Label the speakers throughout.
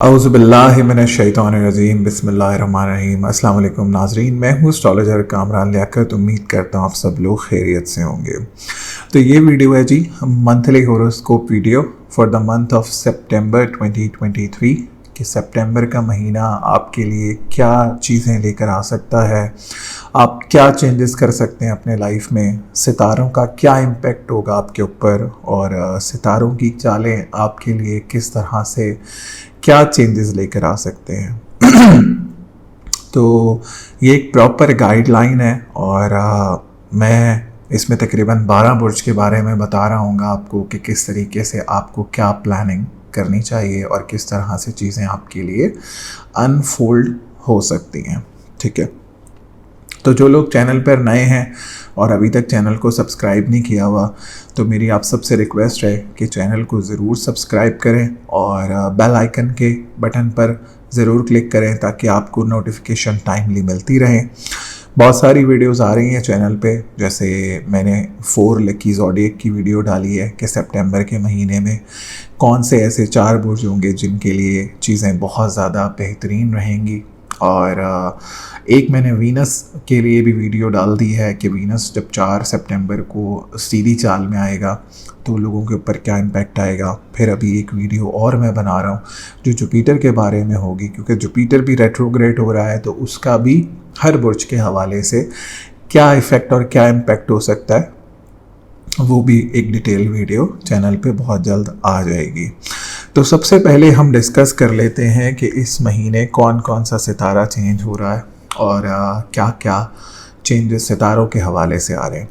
Speaker 1: औज़ुबिल्लाहिमिनश्शैतानिर्रजीम बिस्मिल्लाहिर्रहमानिर्रहीम। अस्सलाम वालेकुम नाज़रीन, मैं हूँ एस्ट्रोलॉजर कामरान लियाकत। उम्मीद करता हूँ आप सब लोग खैरियत से होंगे। तो ये वीडियो है जी monthly horoscope video for the month of सितंबर 2023 कि सितंबर का महीना आपके लिए क्या चीज़ें लेकर आ सकता है, आप क्या चेंजेस कर सकते हैं अपने लाइफ में, सितारों का क्या इम्पेक्ट होगा आपके ऊपर और सितारों की चालें आपके लिए किस तरह से क्या चेंजेस लेकर आ सकते हैं। तो ये एक प्रॉपर गाइडलाइन है और मैं इसमें तकरीबन 12 बुर्ज के बारे में बता रहा हूँ आपको कि किस तरीके से आपको क्या प्लानिंग करनी चाहिए और किस तरह से चीज़ें आपके लिए अनफोल्ड हो सकती हैं। ठीक है, तो जो लोग चैनल पर नए हैं और अभी तक चैनल को सब्सक्राइब नहीं किया हुआ तो मेरी आप सबसे रिक्वेस्ट है कि चैनल को ज़रूर सब्सक्राइब करें और बेल आइकन के बटन पर ज़रूर क्लिक करें ताकि आपको नोटिफिकेशन टाइमली मिलती रहे। बहुत सारी वीडियोस आ रही हैं चैनल पे, जैसे मैंने 4 लकी ज़ोडिएक की वीडियो डाली है कि सितंबर के महीने में कौन से ऐसे 4 बुर्ज होंगे जिनके लिए चीज़ें बहुत ज़्यादा बेहतरीन रहेंगी। और एक मैंने वीनस के लिए भी वीडियो डाल दी है कि वीनस जब 4 सितंबर को सीधी चाल में आएगा तो लोगों के ऊपर क्या इम्पैक्ट आएगा। फिर अभी एक वीडियो और मैं बना रहा हूँ जो जुपिटर के बारे में होगी, क्योंकि जुपिटर भी रेट्रोग्रेड हो रहा है तो उसका भी हर बुर्ज के हवाले से क्या इफ़ेक्ट और क्या इम्पैक्ट हो सकता है, वो भी एक डिटेल वीडियो चैनल पे बहुत जल्द आ जाएगी। तो सबसे पहले हम डिस्कस कर लेते हैं कि इस महीने कौन कौन सा सितारा चेंज हो रहा है और क्या क्या चेंजेस सितारों के हवाले से आ रहे हैं।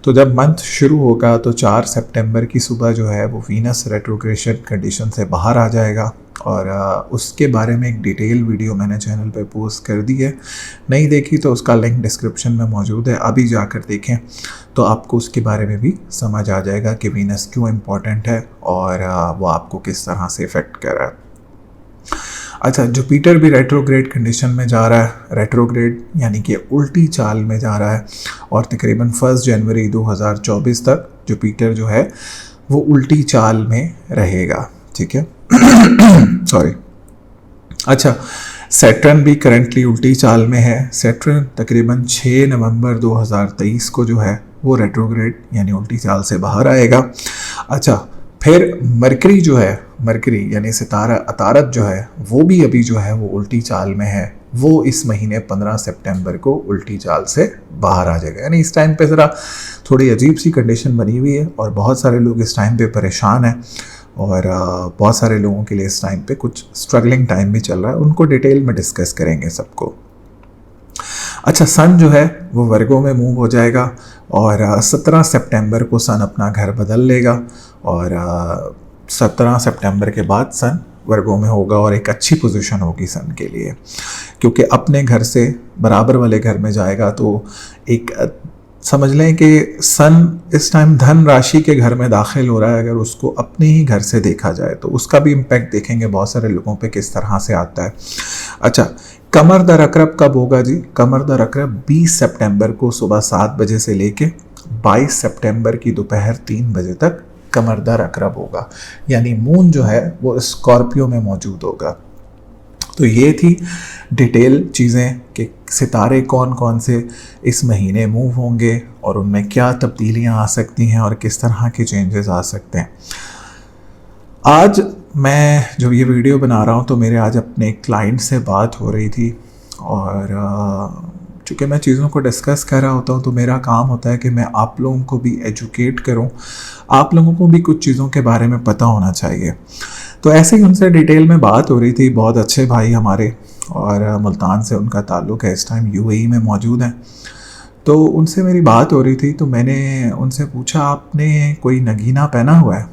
Speaker 1: तो जब मंथ शुरू होगा तो 4 सितंबर की सुबह जो है वो वीनस रेट्रोग्रेशन कंडीशन से बाहर आ जाएगा और उसके बारे में एक डिटेल वीडियो मैंने चैनल पे पोस्ट कर दी है। नहीं देखी तो उसका लिंक डिस्क्रिप्शन में मौजूद है, अभी जाकर देखें तो आपको उसके बारे में भी समझ आ जाएगा कि वीनस क्यों इम्पोर्टेंट है और वो आपको किस तरह से इफ़ेक्ट कर रहा है। अच्छा, जुपिटर भी रेट्रोग्रेड कंडीशन में जा रहा है, रेट्रोग्रेड यानी कि उल्टी चाल में जा रहा है और तकरीबन 1 जनवरी 2024 तक जुपिटर जो है वो उल्टी चाल में रहेगा। ठीक है, सॉरी। अच्छा, सैटर्न भी करंटली उल्टी चाल में है। सैटर्न तकरीबन 6 नवंबर 2023 को जो है वो रेट्रोग्रेड यानी उल्टी चाल से बाहर आएगा। अच्छा, फिर मरकरी जो है, मरकरी यानी सितारा अतारत जो है वो भी अभी जो है वो उल्टी चाल में है, वो इस महीने 15 सितंबर को उल्टी चाल से बाहर आ जाएगा। यानी इस टाइम पे ज़रा थोड़ी अजीब सी कंडीशन बनी हुई है और बहुत सारे लोग इस टाइम पे परेशान हैं और बहुत सारे लोगों के लिए इस टाइम पे कुछ स्ट्रगलिंग टाइम भी चल रहा है, उनको डिटेल में डिस्कस करेंगे सबको। अच्छा, सन जो है वो वर्गों में मूव हो जाएगा और 17 सितंबर को सन अपना घर बदल लेगा और 17 सितंबर के बाद सन वर्गों में होगा और एक अच्छी पोजीशन होगी सन के लिए, क्योंकि अपने घर से बराबर वाले घर में जाएगा। तो एक समझ लें कि सन इस टाइम धन राशि के घर में दाखिल हो रहा है। अगर उसको अपने ही घर से देखा जाए तो उसका भी इम्पैक्ट देखेंगे बहुत सारे लोगों पे किस तरह से आता है। अच्छा, कमर दर अकरब कब होगा जी? कमर दर अकरब 20 सितंबर को सुबह 7 बजे से लेके 22 सितंबर की दोपहर 3 बजे तक कमर दर अकरब होगा, यानी मून जो है वो स्कॉर्पियो में मौजूद होगा। तो ये थी डिटेल चीज़ें कि सितारे कौन कौन से इस महीने मूव होंगे और उनमें क्या तब्दीलियां आ सकती हैं और किस तरह के चेंजेस आ सकते हैं। आज मैं जो ये वीडियो बना रहा हूँ तो मेरे आज अपने क्लाइंट से बात हो रही थी और चूँकि मैं चीज़ों को डिस्कस कर रहा होता हूँ तो मेरा काम होता है कि मैं आप लोगों को भी एजुकेट करूँ, आप लोगों को भी कुछ चीज़ों के बारे में पता होना चाहिए। तो ऐसे ही उनसे डिटेल में बात हो रही थी। बहुत अच्छे भाई हमारे और मुल्तान से उनका ताल्लुक़ है, इस टाइम यूएई में मौजूद हैं। तो उनसे मेरी बात हो रही थी तो मैंने उनसे पूछा आपने कोई नगीना पहना हुआ है?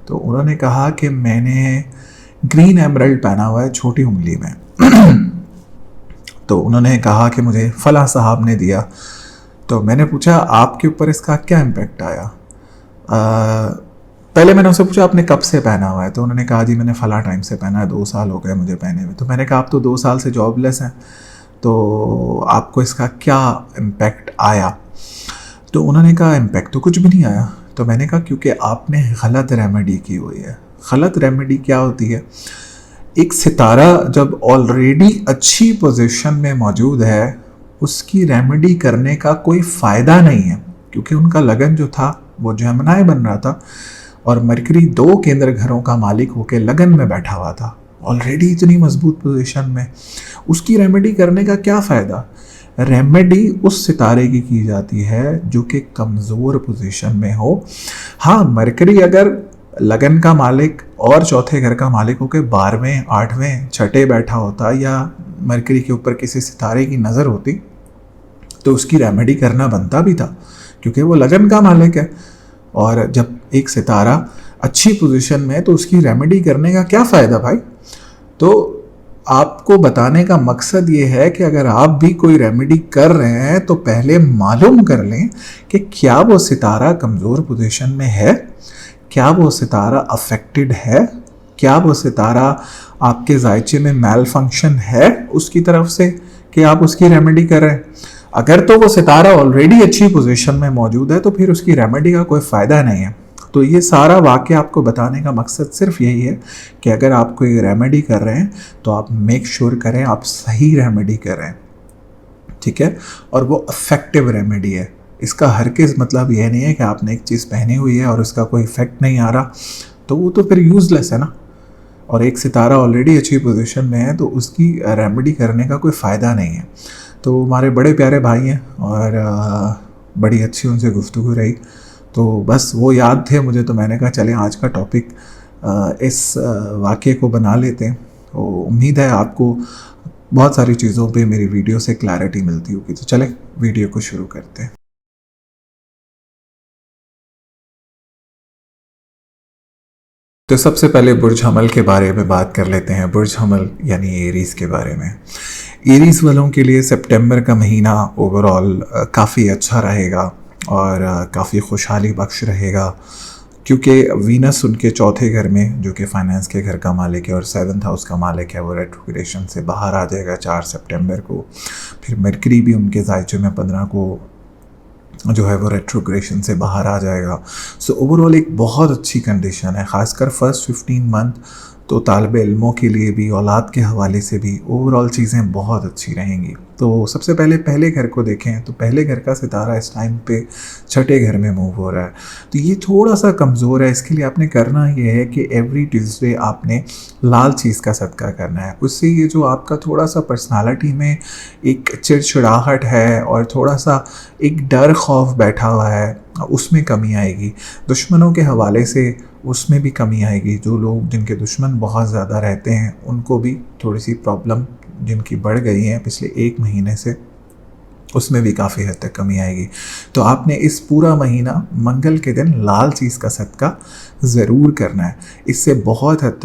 Speaker 1: तो उन्होंने कहा कि मैंने ग्रीन एमरल्ड पहना हुआ है छोटी उंगली में। तो उन्होंने कहा कि मुझे फला साहब ने दिया। तो मैंने पूछा आपके ऊपर इसका क्या इम्पेक्ट आया? पहले मैंने उनसे पूछा आपने कब से पहना हुआ है? तो उन्होंने कहा जी मैंने फला टाइम से पहना है, 2 साल हो गए मुझे पहने हुए। तो मैंने कहा आप तो 2 साल से जॉबलेस हैं, तो आपको इसका क्या इम्पेक्ट आया? तो उन्होंने कहा इम्पेक्ट तो कुछ भी नहीं आया। तो मैंने कहा क्योंकि आपने गलत रेमेडी की हुई है। गलत रेमेडी क्या होती है एक सितारा जब ऑलरेडी अच्छी पोजीशन में मौजूद है, उसकी रेमेडी करने का कोई फ़ायदा नहीं है, क्योंकि उनका लगन जो था वो जेमिनी बन रहा था और मरकरी 2 केंद्र घरों का मालिक होकर लगन में बैठा हुआ था, ऑलरेडी इतनी मजबूत पोजीशन में। उसकी रेमेडी करने का क्या फ़ायदा? रेमेडी उस सितारे की जाती है जो कि कमज़ोर पोजीशन में हो। हाँ, मरकरी अगर लगन का मालिक और चौथे घर का मालिक होकर 12वें 8वें छठे बैठा होता या मरकरी के ऊपर किसी सितारे की नज़र होती तो उसकी रेमेडी करना बनता भी था, क्योंकि वो लगन का मालिक है। और जब एक सितारा अच्छी पोजीशन में है तो उसकी रेमेडी करने का क्या फ़ायदा भाई? तो आपको बताने का मकसद ये है कि अगर आप भी कोई रेमेडी कर रहे हैं तो पहले मालूम कर लें कि क्या वो सितारा कमज़ोर पोजीशन में है, क्या वो सितारा अफेक्टेड है, क्या वो सितारा आपके जायचे में मैल फंक्शन है उसकी तरफ से कि आप उसकी रेमेडी कर रहे हैं। अगर तो वो सितारा ऑलरेडी अच्छी पोजीशन में मौजूद है तो फिर उसकी रेमेडी का कोई फ़ायदा नहीं है। तो ये सारा वाक़या आपको बताने का मकसद सिर्फ यही है कि अगर आप कोई रेमेडी कर रहे हैं तो आप मेक श्योर करें आप सही रेमेडी कर रहे हैं, ठीक है, और वो इफेक्टिव रेमेडी है। इसका हरगिज़ मतलब यह नहीं है कि आपने एक चीज़ पहनी हुई है और उसका कोई इफेक्ट नहीं आ रहा तो वो तो फिर यूज़लेस है ना। और एक सितारा ऑलरेडी अच्छी पोजीशन में है तो उसकी रेमेडी करने का कोई फ़ायदा नहीं है। तो हमारे बड़े प्यारे भाई हैं और बड़ी अच्छी उनसे गुफ्तगू रही, तो बस वो याद थे मुझे, तो मैंने कहा चलें आज का टॉपिक इस वाक़े को बना लेते हैं। तो उम्मीद है आपको बहुत सारी चीज़ों पे मेरी वीडियो से क्लैरिटी मिलती होगी। तो चलें वीडियो को शुरू करते हैं। तो सबसे पहले बुर्ज हमल के बारे में बात कर लेते हैं। बुर्ज हमल यानी एरीज़ के बारे में। एरीज़ वालों के लिए सितंबर का महीना ओवरऑल काफ़ी अच्छा रहेगा और काफ़ी खुशहाली बख्श रहेगा, क्योंकि वीनस उनके चौथे घर में जो कि फाइनेंस के घर का मालिक है और 7th हाउस का मालिक है, वो रेट्रोग्रेशन से बाहर आ जाएगा 4 सितंबर को। फिर मरकरी भी उनके जायचे में 15 को जो है वो रेट्रोग्रेशन से बाहर आ जाएगा। सो ओवरऑल एक बहुत अच्छी कंडीशन है, ख़ासकर फर्स्ट 15 मंथ तो तालिब इल्मों के लिए भी, औलाद के हवाले से भी ओवरऑल चीज़ें बहुत अच्छी रहेंगी। तो सबसे पहले घर को देखें तो पहले घर का सितारा इस टाइम पे छठे घर में मूव हो रहा है, तो ये थोड़ा सा कमज़ोर है। इसके लिए आपने करना ये है कि एवरी ट्यूसडे आपने लाल चीज़ का सदका करना है। उससे ये जो आपका थोड़ा सा पर्सनालिटी में एक चिड़चिड़ाहट है और थोड़ा सा एक डर खौफ बैठा हुआ है उसमें कमी आएगी। दुश्मनों के हवाले से उसमें भी कमी आएगी। जो लोग जिनके दुश्मन बहुत ज़्यादा रहते हैं उनको भी थोड़ी सी प्रॉब्लम जिनकी बढ़ गई हैं पिछले 1 महीने से, उसमें भी काफ़ी हद तक कमी आएगी। तो आपने इस पूरा महीना मंगल के दिन लाल चीज़ का सदका ज़रूर करना है। इससे बहुत हद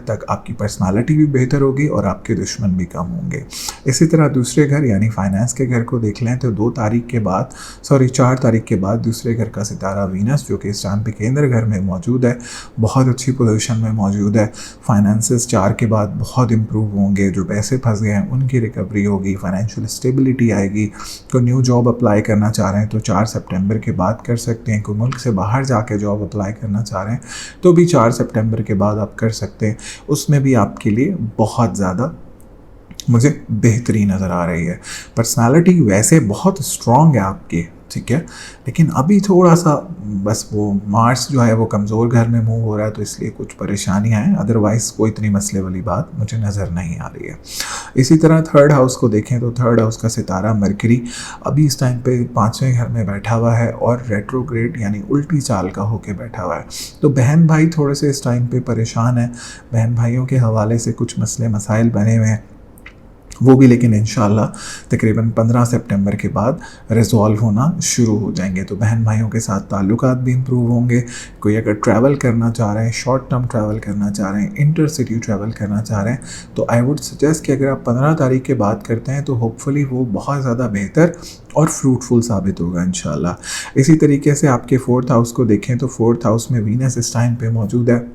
Speaker 1: तक आपकी पर्सनालिटी भी बेहतर होगी और आपके दुश्मन भी कम होंगे। इसी तरह दूसरे घर यानी फाइनेंस के घर को देख लें तो 4 तारीख के बाद दूसरे घर का सितारा वीनस जो कि इस टाइम पे केंद्र घर में मौजूद है, बहुत अच्छी पोजीशन में मौजूद है। फाइनेंसेस 4 के बाद बहुत इम्प्रूव होंगे, जो पैसे फंस गए हैं उनकी रिकवरी होगी, फाइनेंशियल स्टेबिलिटी आएगी। कोई न्यू जॉब अप्लाई करना चाह रहे हैं तो 4 सितंबर के बाद कर सकते हैं। कोई मुल्क से बाहर जाके जॉब अप्लाई करना चाह रहे हैं तो भी 4 सितंबर के बाद आप कर सकते हैं। उसमें भी आपके लिए बहुत ज़्यादा मुझे बेहतरी नज़र आ रही है। पर्सनालिटी वैसे बहुत स्ट्रॉन्ग है आपकी, ठीक है, लेकिन अभी थोड़ा सा बस वो मार्स जो है वो कमज़ोर घर में मूव हो रहा है तो इसलिए कुछ परेशानियां हैं, अदरवाइज़ कोई इतनी मसले वाली बात मुझे नज़र नहीं आ रही है। इसी तरह 3rd हाउस को देखें तो 3rd हाउस का सितारा मरकरी अभी इस टाइम पे 5वें घर में बैठा हुआ है और रेट्रोग्रेड यानी उल्टी चाल का होके बैठा हुआ है। तो बहन भाई थोड़े से इस टाइम पे परेशान है, बहन भाइयों के हवाले से कुछ मसले मसाइल बने हुए हैं, वो भी लेकिन इंशाल्लाह तकरीबन 15 सितंबर के बाद रिजॉल्व होना शुरू हो जाएंगे। तो बहन भाइयों के साथ ताल्लुकात भी इम्प्रूव होंगे। कोई अगर ट्रैवल करना चाह रहे हैं, शॉर्ट टर्म ट्रैवल करना चाह रहे हैं, इंटर सिटी ट्रैवल करना चाह रहे हैं तो आई वुड सजेस्ट कि अगर आप 15 तारीख के बाद करते हैं तो होपफुली वो बहुत ज़्यादा बेहतर और फ्रूटफुल साबित होगा इंशाल्लाह। इसी तरीके से आपके 4th हाउस को देखें तो 4th हाउस में वीनस इस टाइम पे मौजूद है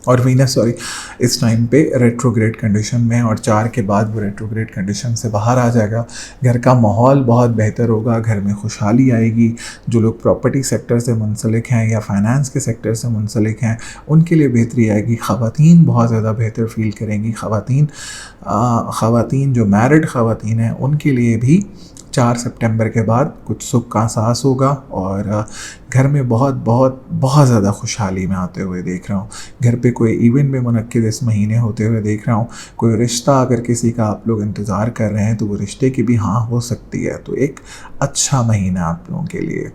Speaker 1: और वीनस सॉरी इस टाइम पे रेट्रोग्रेड कंडीशन में है, और 4 के बाद वो रेट्रोग्रेड कंडीशन से बाहर आ जाएगा। घर का माहौल बहुत बेहतर होगा, घर में खुशहाली आएगी। जो लोग प्रॉपर्टी सेक्टर से मुंसलिक हैं या फाइनेंस के सेक्टर से मुंसलिक हैं उनके लिए बेहतरी आएगी। ख़वातीन बहुत ज़्यादा बेहतर फील करेंगी। ख़वातीन जो मैरिड ख़वातीन हैं उनके लिए भी 4 सितंबर के बाद कुछ सुख का एहसास होगा, और घर में बहुत बहुत बहुत ज़्यादा खुशहाली में आते हुए देख रहा हूँ। घर पे कोई इवेंट भी मुनक्किद इस महीने होते हुए देख रहा हूँ। कोई रिश्ता अगर किसी का आप लोग इंतज़ार कर रहे हैं तो वो रिश्ते की भी हाँ हो सकती है। तो एक अच्छा महीना आप लोगों के लिए।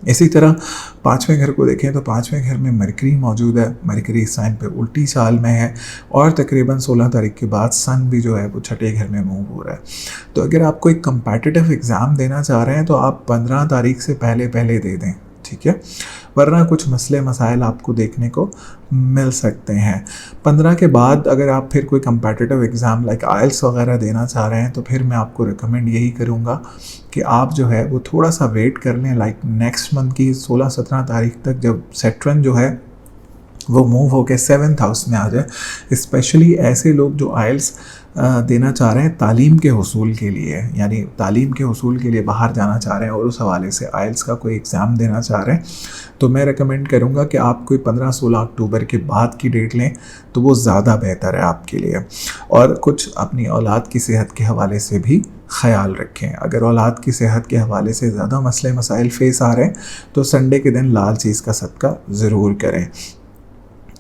Speaker 1: इसी तरह 5वें घर को देखें तो 5वें घर में मरकरी मौजूद है। मरकरी इस टाइम पे उल्टी चाल में है, और तकरीबन 16 तारीख के बाद सन भी जो है वो छठे घर में मूव हो रहा है। तो अगर आपको एक कम्पिटिटिव एग्ज़ाम देना चाह रहे हैं तो आप 15 तारीख से पहले दे दें, ठीक है, वरना कुछ मसले मसाइल आपको देखने को मिल सकते हैं। 15 के बाद अगर आप फिर कोई कम्पिटिटिव एग्ज़ाम लाइक आइल्स वगैरह देना चाह रहे हैं तो फिर मैं आपको रिकमेंड यही करूँगा कि आप जो है वो थोड़ा सा वेट कर लें, लाइक नेक्स्ट मंथ की 16-17 तारीख तक, जब सैटर्न जो है वो मूव होकर 7th हाउस में आ जाए। स्पेशली ऐसे लोग जो आइल्स देना चाह रहे हैं तालीम के हुसूल के लिए, यानी तालीम के हुसूल के लिए बाहर जाना चाह रहे हैं और उस हवाले से आइल्स का कोई एग्ज़ाम देना चाह रहे हैं, तो मैं रेकमेंड करूँगा कि आप कोई 15-16 अक्टूबर के बाद की डेट लें तो वो ज़्यादा बेहतर है आपके लिए। और कुछ अपनी औलाद की सेहत के हवाले से भी ख़याल रखें। अगर औलाद की सेहत के हवाले से ज़्यादा मसले मसाइल फेस आ रहे हैं तो संडे के दिन लाल चीज़ का सदका ज़रूर करें।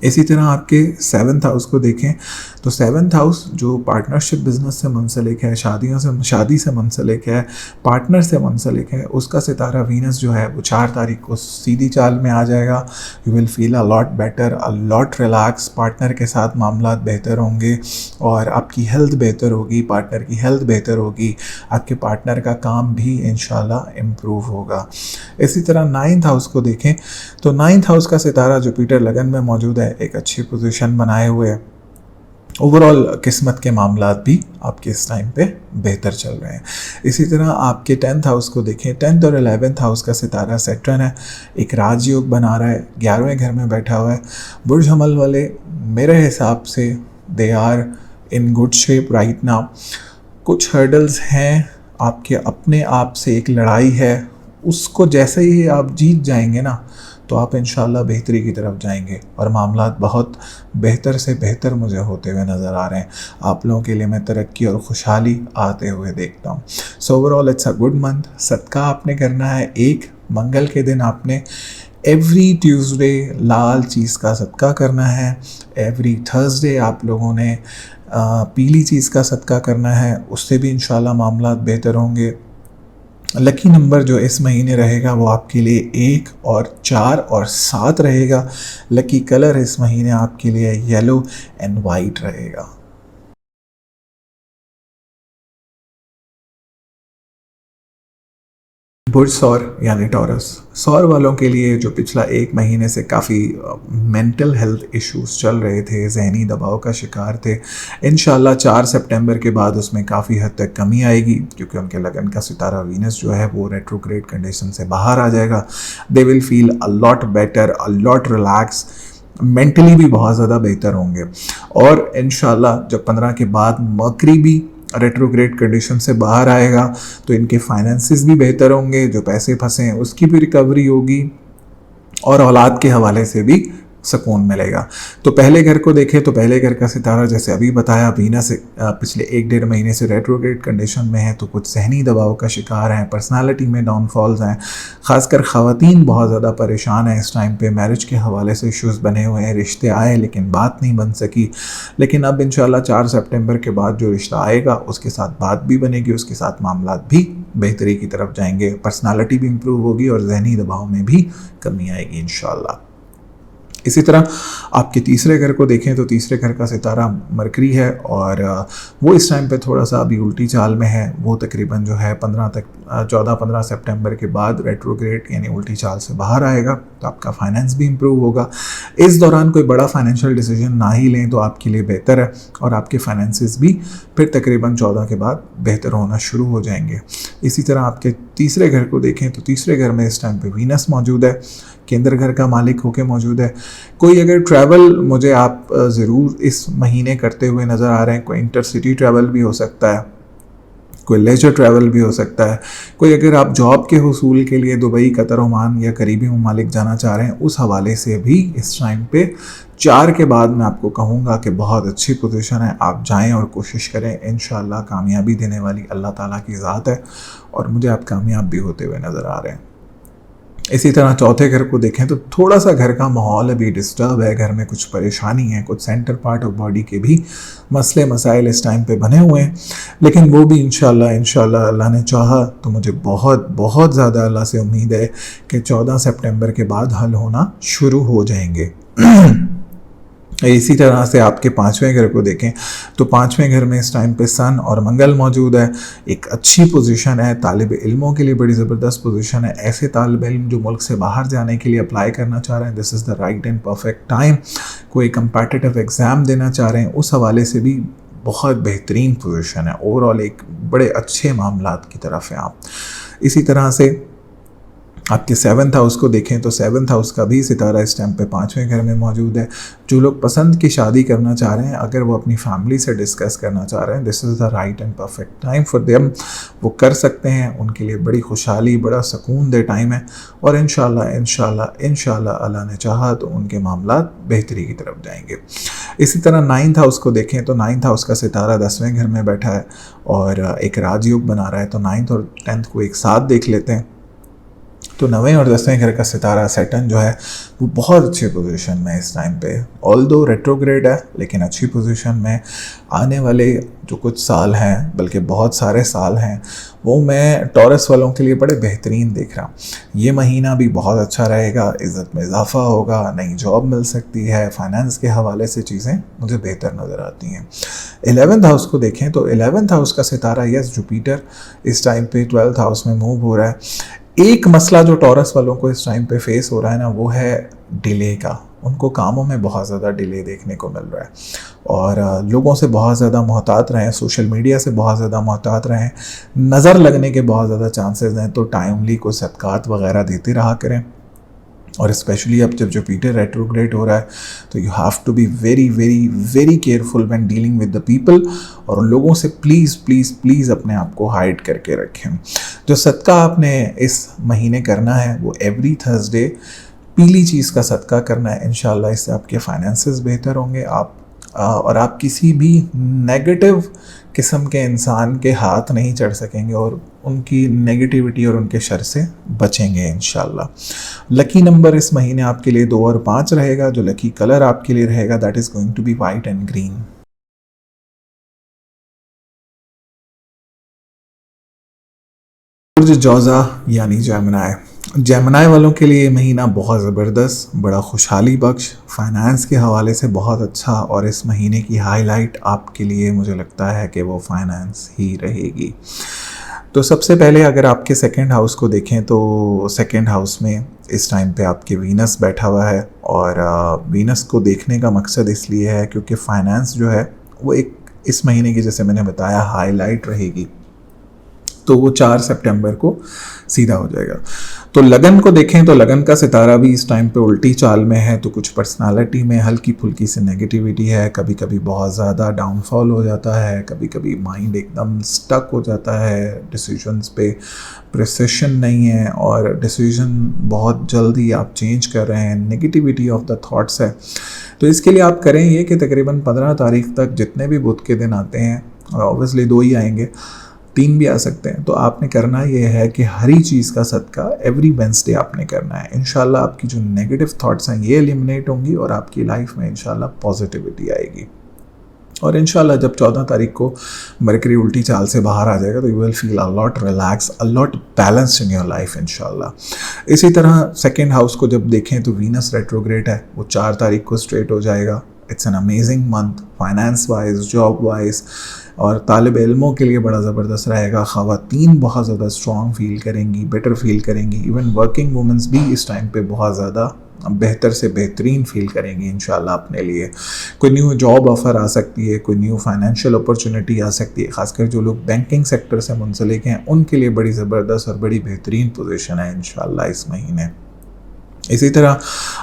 Speaker 1: इसी तरह आपके 7th हाउस को देखें तो 7th हाउस जो पार्टनरशिप बिजनेस से मुंसलिक है, शादी से मुंसलिक है, पार्टनर से मुंसलिक है, उसका सितारा वीनस जो है वो 4 तारीख को सीधी चाल में आ जाएगा। You will feel a lot better, a lot relax. Partner के साथ मामलात बेहतर होंगे और आपकी हेल्थ बेहतर होगी, पार्टनर की हेल्थ बेहतर होगी, आपके पार्टनर का काम भी इंशाल्लाह इम्प्रूव होगा। इसी तरह 9th हाउस को देखें तो 9th हाउस का सितारा जुपिटर लगन में मौजूद है, एक अच्छी पोजीशन बनाए हुए। ओवरऑल किस्मत के मामलात भी आपके इस टाइम पे बेहतर चल रहे हैं। इसी तरह आपके 10th हाउस को देखें, 10th और 11th हाउस का सितारा सैटर्न है, एक राजयोग बना रहा है, 11वें घर में बैठा हुआ है। बुर्ज हमल वाले मेरे हिसाब से they are in good shape right now. कुछ हर्डल्स हैं, आपके अपने आप से एक लड़ाई है, उसको जैसे ही आप जीत जाएंगे ना तो आप इंशाल्लाह बेहतरी की तरफ जाएंगे और मामलात बहुत बेहतर से बेहतर मुझे होते हुए नज़र आ रहे हैं। आप लोगों के लिए मैं तरक्की और खुशहाली आते हुए देखता हूँ। So overall it's a good month. सदका आपने करना है, एक मंगल के दिन आपने एवरी ट्यूसडे लाल चीज़ का सदका करना है, एवरी थर्सडे आप लोगों ने पीली चीज़ का सदका करना है, उससे भी इंशाल्लाह मामलात बेहतर होंगे। लकी नंबर जो इस महीने रहेगा वो आपके लिए 1 और 4 और 7 रहेगा। लकी कलर इस महीने आपके लिए येलो एंड वाइट रहेगा। बुर्ज सौर यानी टॉरस, सौर वालों के लिए जो पिछला 1 महीने से काफ़ी मेंटल हेल्थ इश्यूज चल रहे थे, जहनी दबाव का शिकार थे, इंशाल्लाह 4 सितंबर के बाद उसमें काफ़ी हद तक कमी आएगी, क्योंकि उनके लगन का सितारा वीनस जो है वो रेट्रोग्रेड कंडीशन से बाहर आ जाएगा। They will feel a lot better, a lot relax, mentally भी बहुत ज़्यादा बेहतर होंगे। और इंशाल्लाह जब 15 के बाद मर्करी भी रेट्रोग्रेड कंडीशन से बाहर आएगा तो इनके फाइनेंसेस भी बेहतर होंगे, जो पैसे फंसे हैं उसकी भी रिकवरी होगी और औलाद के हवाले से भी सुकून मिलेगा। तो पहले घर को देखें तो पहले घर का सितारा जैसे अभी बताया वीनस से पिछले 1-1.5 महीने से रेट्रोग्रेड कंडीशन में है, तो कुछ जहनी दबाव का शिकार हैं, पर्सनालिटी में डाउनफॉल्स हैं, ख़ासकर ख़वातीन बहुत ज़्यादा परेशान हैं इस टाइम पे। मैरिज के हवाले से इश्यूज़ बने हुए हैं, रिश्ते आए लेकिन बात नहीं बन सकी, लेकिन अब इंशाल्लाह 4 सितंबर के बाद जो रिश्ता आएगा उसके साथ बात भी बनेगी, उसके साथ मामलात भी बेहतरी की तरफ जाएंगे, पर्सनालिटी भी इम्प्रूव होगी और जहनी दबाव में भी कमी आएगी इंशाल्लाह। इसी तरह आपके तीसरे घर को देखें तो तीसरे घर का सितारा मरकरी है और वो इस टाइम पे थोड़ा सा अभी उल्टी चाल में है। वो तकरीबन जो है 14-15 सितंबर के बाद रेट्रोग्रेड यानी उल्टी चाल से बाहर आएगा, तो आपका फाइनेंस भी इम्प्रूव होगा। इस दौरान कोई बड़ा फाइनेंशियल डिसीजन ना ही लें तो आपके लिए बेहतर है और आपके फाइनेंसेस भी फिर तकरीबन 14 के बाद बेहतर होना शुरू हो जाएंगे। इसी तरह आपके तीसरे घर को देखें तो तीसरे घर में इस टाइम पे वीनस मौजूद है, केंद्र घर का मालिक होके मौजूद है। कोई अगर ट्रैवल मुझे आप ज़रूर इस महीने करते हुए नज़र आ रहे हैं, कोई इंटरसिटी ट्रैवल भी हो सकता है, कोई लेजर ट्रैवल भी हो सकता है, कोई अगर आप जॉब के हुसूल के लिए दुबई, कतर, ओमान या करीबी ममालिक जाना चाह रहे हैं, उस हवाले से भी इस टाइम पे 4 के बाद मैं आपको कहूँगा कि बहुत अच्छी पोजीशन है, आप जाएं और कोशिश करें। इंशाअल्लाह कामयाबी देने वाली अल्लाह ताला की ज़ात है और मुझे आप कामयाब भी होते हुए नज़र आ रहे हैं। इसी तरह चौथे घर को देखें तो थोड़ा सा घर का माहौल अभी डिस्टर्ब है, घर में कुछ परेशानी है, कुछ सेंटर पार्ट ऑफ बॉडी के भी मसले मसाइल इस टाइम पे बने हुए हैं, लेकिन वो भी इंशाल्लाह अल्लाह ने चाहा तो मुझे बहुत बहुत ज़्यादा अल्लाह से उम्मीद है कि 14 सितंबर के बाद हल होना शुरू हो जाएंगे। इसी तरह से आपके 5वें घर को देखें तो 5वें घर में इस टाइम पे सन और मंगल मौजूद है, एक अच्छी पोजीशन है, तालिब इल्मों के लिए बड़ी ज़बरदस्त पोजीशन है। ऐसे तालिब इल्म जो मुल्क से बाहर जाने के लिए अप्लाई करना चाह रहे हैं, this is the right and perfect time. कोई कंपेटिटिव एग्ज़ाम देना चाह रहे हैं, उस हवाले से भी बहुत बेहतरीन पोजीशन है। ओवरऑल एक बड़े अच्छे मामलात की तरफ हैं आप। इसी तरह से आपके 7th हाउस को देखें तो 7th हाउस का भी सितारा इस टाइम पे 5वें घर में मौजूद है। जो लोग पसंद की शादी करना चाह रहे हैं, अगर वो अपनी फैमिली से डिस्कस करना चाह रहे हैं, this is the right and perfect time for them, वो कर सकते हैं। उनके लिए बड़ी खुशहाली, बड़ा सुकून दे टाइम है और इंशाल्लाह अल्लाह ने चाहा तो उनके मामलात बेहतरी की तरफ जाएंगे। इसी तरह 9th हाउस को देखें तो 9th हाउस का सितारा 10वें घर में बैठा है और एक राजयोग बना रहा है, तो 9th और 10th को एक साथ देख लेते हैं। तो 9वें और 10वें घर का सितारा सैटर्न जो है वो बहुत अच्छी पोजीशन में इस टाइम पे, ऑल्दो रेट्रोग्रेड है लेकिन अच्छी पोजीशन में। आने वाले जो कुछ साल हैं, बल्कि बहुत सारे साल हैं, वो मैं टॉरस वालों के लिए बड़े बेहतरीन देख रहा हूँ। ये महीना भी बहुत अच्छा रहेगा, इज़्ज़त में इजाफा होगा, नई जॉब मिल सकती है, फाइनेंस के हवाले से चीज़ें मुझे बेहतर नज़र आती हैं। 11th हाउस को देखें तो 11th हाउस का सितारा यस जुपिटर इस टाइम पे 12th हाउस में मूव हो रहा है। एक मसला जो टॉरस वालों को इस टाइम पे फेस हो रहा है ना, वो है डिले का। उनको कामों में बहुत ज़्यादा डिले देखने को मिल रहा है और लोगों से बहुत ज़्यादा मोहतात रहें, सोशल मीडिया से बहुत ज़्यादा मोहतात रहें, नज़र लगने के बहुत ज़्यादा चांसेस हैं। तो टाइमली को सदकात वगैरह देते रहा करें और स्पेशली अब जब जुपिटर रेट्रोग्रेड हो रहा है तो you have to be very very very careful when dealing with the people और उन लोगों से प्लीज़ प्लीज़ प्लीज़ अपने आप को हाइड करके रखें। जो सदका आपने इस महीने करना है वो एवरी थर्सडे पीली चीज़ का सदका करना है। इंशाल्लाह इससे आपके फाइनेंसेस बेहतर होंगे, और आप किसी भी नेगेटिव किस्म के इंसान के हाथ नहीं चढ़ सकेंगे और उनकी नेगेटिविटी और उनके शर से बचेंगे इंशाल्लाह। लकी नंबर इस महीने आपके लिए 2 और 5 रहेगा। जो लकी कलर आपके लिए रहेगा that is going to be white and green. बुर्ज जौज़ा यानी जेमिनी वालों के लिए ये महीना बहुत ज़बरदस्त, बड़ा खुशहाली बख्श, फाइनेंस के हवाले से बहुत अच्छा, और इस महीने की हाईलाइट आपके लिए मुझे लगता है कि वो फाइनेंस ही रहेगी। तो सबसे पहले अगर आपके 2nd हाउस को देखें तो 2nd हाउस में इस टाइम पे आपके वीनस बैठा हुआ है और वीनस को देखने का मकसद इसलिए है क्योंकि फाइनेंस जो है वो एक इस महीने की, जैसे मैंने बताया, हाईलाइट रहेगी। तो वो 4 सितंबर को सीधा हो जाएगा। तो लगन को देखें तो लगन का सितारा भी इस टाइम पे उल्टी चाल में है, तो कुछ पर्सनालिटी में हल्की फुल्की से नेगेटिविटी है, कभी कभी बहुत ज़्यादा डाउनफॉल हो जाता है, कभी कभी माइंड एकदम स्टक हो जाता है, डिसीजंस पे प्रिसिशन नहीं है और डिसीजन बहुत जल्दी आप चेंज कर रहे हैं, नेगेटिविटी ऑफ द थॉट्स है। तो इसके लिए आप करें ये कि तकरीबन 15 तारीख तक जितने भी बुध के दिन आते हैं, ऑब्वियसली 2 ही आएंगे, 3 भी आ सकते हैं, तो आपने करना ये है कि हरी चीज़ का सदका एवरी वेडनेसडे आपने करना है। इंशाल्लाह आपकी जो नेगेटिव थॉट्स हैं ये एलिमिनेट होंगी और आपकी लाइफ में इंशाल्लाह पॉजिटिविटी आएगी। और इंशाल्लाह जब 14 तारीख को मरकरी उल्टी चाल से बाहर आ जाएगा तो you will feel a lot relax, a lot balanced in your life इंशाल्लाह। इसी तरह 2nd हाउस को जब देखें तो वीनस रेट्रोग्रेड है, वो 4 तारीख को स्ट्रेट हो जाएगा। It's an amazing month finance wise, job wise, और तालिब इल्मों के लिए बड़ा ज़बरदस्त रहेगा। ख़वातीन बहुत ज़्यादा स्ट्रॉन्ग फील करेंगी, बेटर फील करेंगी, इवन वर्किंग वुमेंस भी इस टाइम पे बहुत ज़्यादा बेहतर से बेहतरीन फील करेंगी इंशाल्लाह अपने लिए। कोई न्यू जॉब ऑफ़र आ सकती है, कोई न्यू फाइनेंशियल अपॉर्चुनिटी आ सकती है। ख़ासकर जो लोग बैंकिंग सेक्टर से मुंसलिक हैं उनके लिए बड़ी ज़बरदस्त और बड़ी बेहतरीन पोजीशन है इंशाल्लाह इस महीने। इसी तरह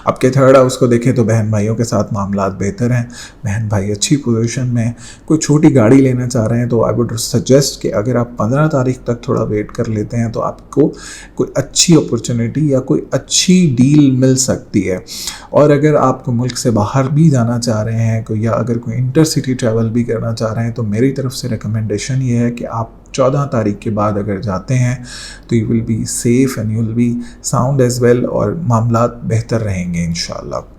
Speaker 1: आपके थर्ड हाउस को देखें तो बहन भाइयों के साथ मामलात बेहतर हैं, बहन भाई अच्छी पोजीशन में। कोई छोटी गाड़ी लेना चाह रहे हैं तो आई वुड सजेस्ट कि अगर आप 15 तारीख तक थोड़ा वेट कर लेते हैं तो आपको कोई अच्छी अपॉर्चुनिटी या कोई अच्छी डील मिल सकती है। और अगर आपको मुल्क से बाहर भी जाना चाह रहे हैं कोई, या अगर कोई इंटरसिटी ट्रैवल भी करना चाह रहे हैं, तो मेरी तरफ से रिकमेंडेशन ये है कि आप 14 तारीख के बाद अगर जाते हैं तो you will be safe and you will B sound as well, और मामलात बेहतर रहेंगे इंशाल्लाह।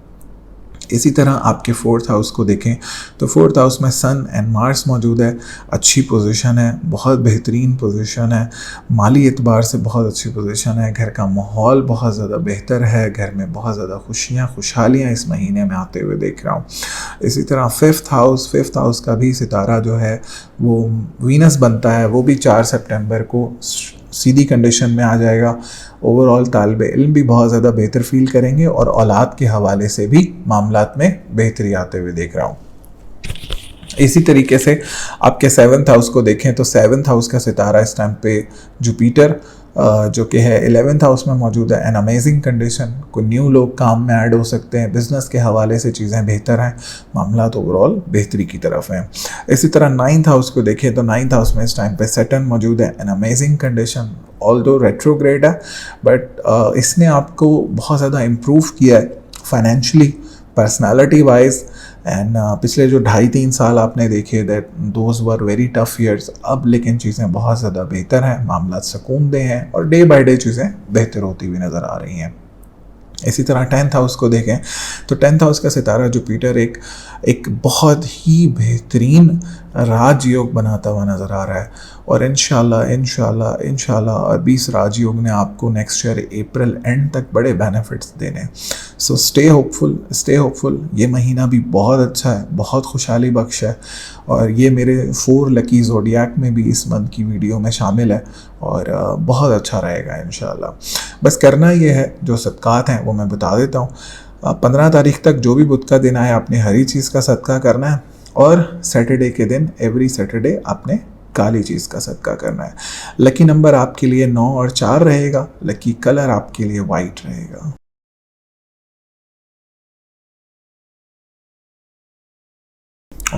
Speaker 1: इसी तरह आपके फोर्थ हाउस को देखें तो फोर्थ हाउस में सन एंड मार्स मौजूद है। अच्छी पोजीशन है, बहुत बेहतरीन पोजीशन है, माली एतबार से बहुत अच्छी पोजीशन है। घर का माहौल बहुत ज़्यादा बेहतर है, घर में बहुत ज़्यादा खुशहालियाँ इस महीने में आते हुए देख रहा हूँ। इसी तरह फिफ्थ हाउस का भी सितारा जो है वो वीनस बनता है, वो भी 4 सितंबर को सीधी कंडीशन में आ जाएगा। ओवरऑल तालिब इल्म भी बहुत ज़्यादा बेहतर फील करेंगे और औलाद के हवाले से भी मामलात में बेहतरी आते हुए देख रहा हूँ। इसी तरीके से आपके 7th हाउस को देखें तो 7th हाउस का सितारा इस टाइम पे जुपिटर जो कि है 11th हाउस में मौजूद है। एन अमेजिंग कंडीशन, कोई न्यू लोग काम में ऐड हो सकते हैं, बिज़नेस के हवाले से चीज़ें बेहतर हैं, मामला तो ओवरऑल बेहतरी की तरफ हैं। इसी तरह 9th हाउस को देखें तो 9th हाउस में इस टाइम पे सैटर्न मौजूद है। An amazing condition, although retrograde है बट इसने आपको बहुत ज़्यादा इम्प्रूव किया है फाइनेंशियली, पर्सनैलिटी वाइज। एंड पिछले जो 2.5-3 साल आपने देखे that those were very tough years, अब लेकिन चीज़ें बहुत ज़्यादा बेहतर हैं, मामला सुकून दे हैं और डे बाय डे चीज़ें बेहतर होती हुई नज़र आ रही हैं। इसी तरह 10th हाउस को देखें तो 10th हाउस का सितारा जुपिटर एक बहुत ही बेहतरीन राजयोग बनाता हुआ नज़र आ रहा है और इंशाल्लाह और 20 राजयोग ने आपको नेक्स्ट ईयर अप्रैल एंड तक बड़े बेनिफिट्स देने। So stay hopeful. ये महीना भी बहुत अच्छा है, बहुत खुशहाली बख्श है और ये मेरे 4 लकी ज़ोडियाक में भी इस मंथ की वीडियो में शामिल है और बहुत अच्छा रहेगा इंशाल्लाह। बस करना ये है, जो सदक़ात हैं वो मैं बता देता हूँ। 15 तारीख तक जो भी बुध का दिन आए आपने हरी चीज़ का सदका करना है और सैटरडे के दिन एवरी सैटरडे आपने काली चीज़ का सदका करना है। लकी नंबर आपके लिए 9 और 4 रहेगा, लकी कलर आपके लिए वाइट रहेगा।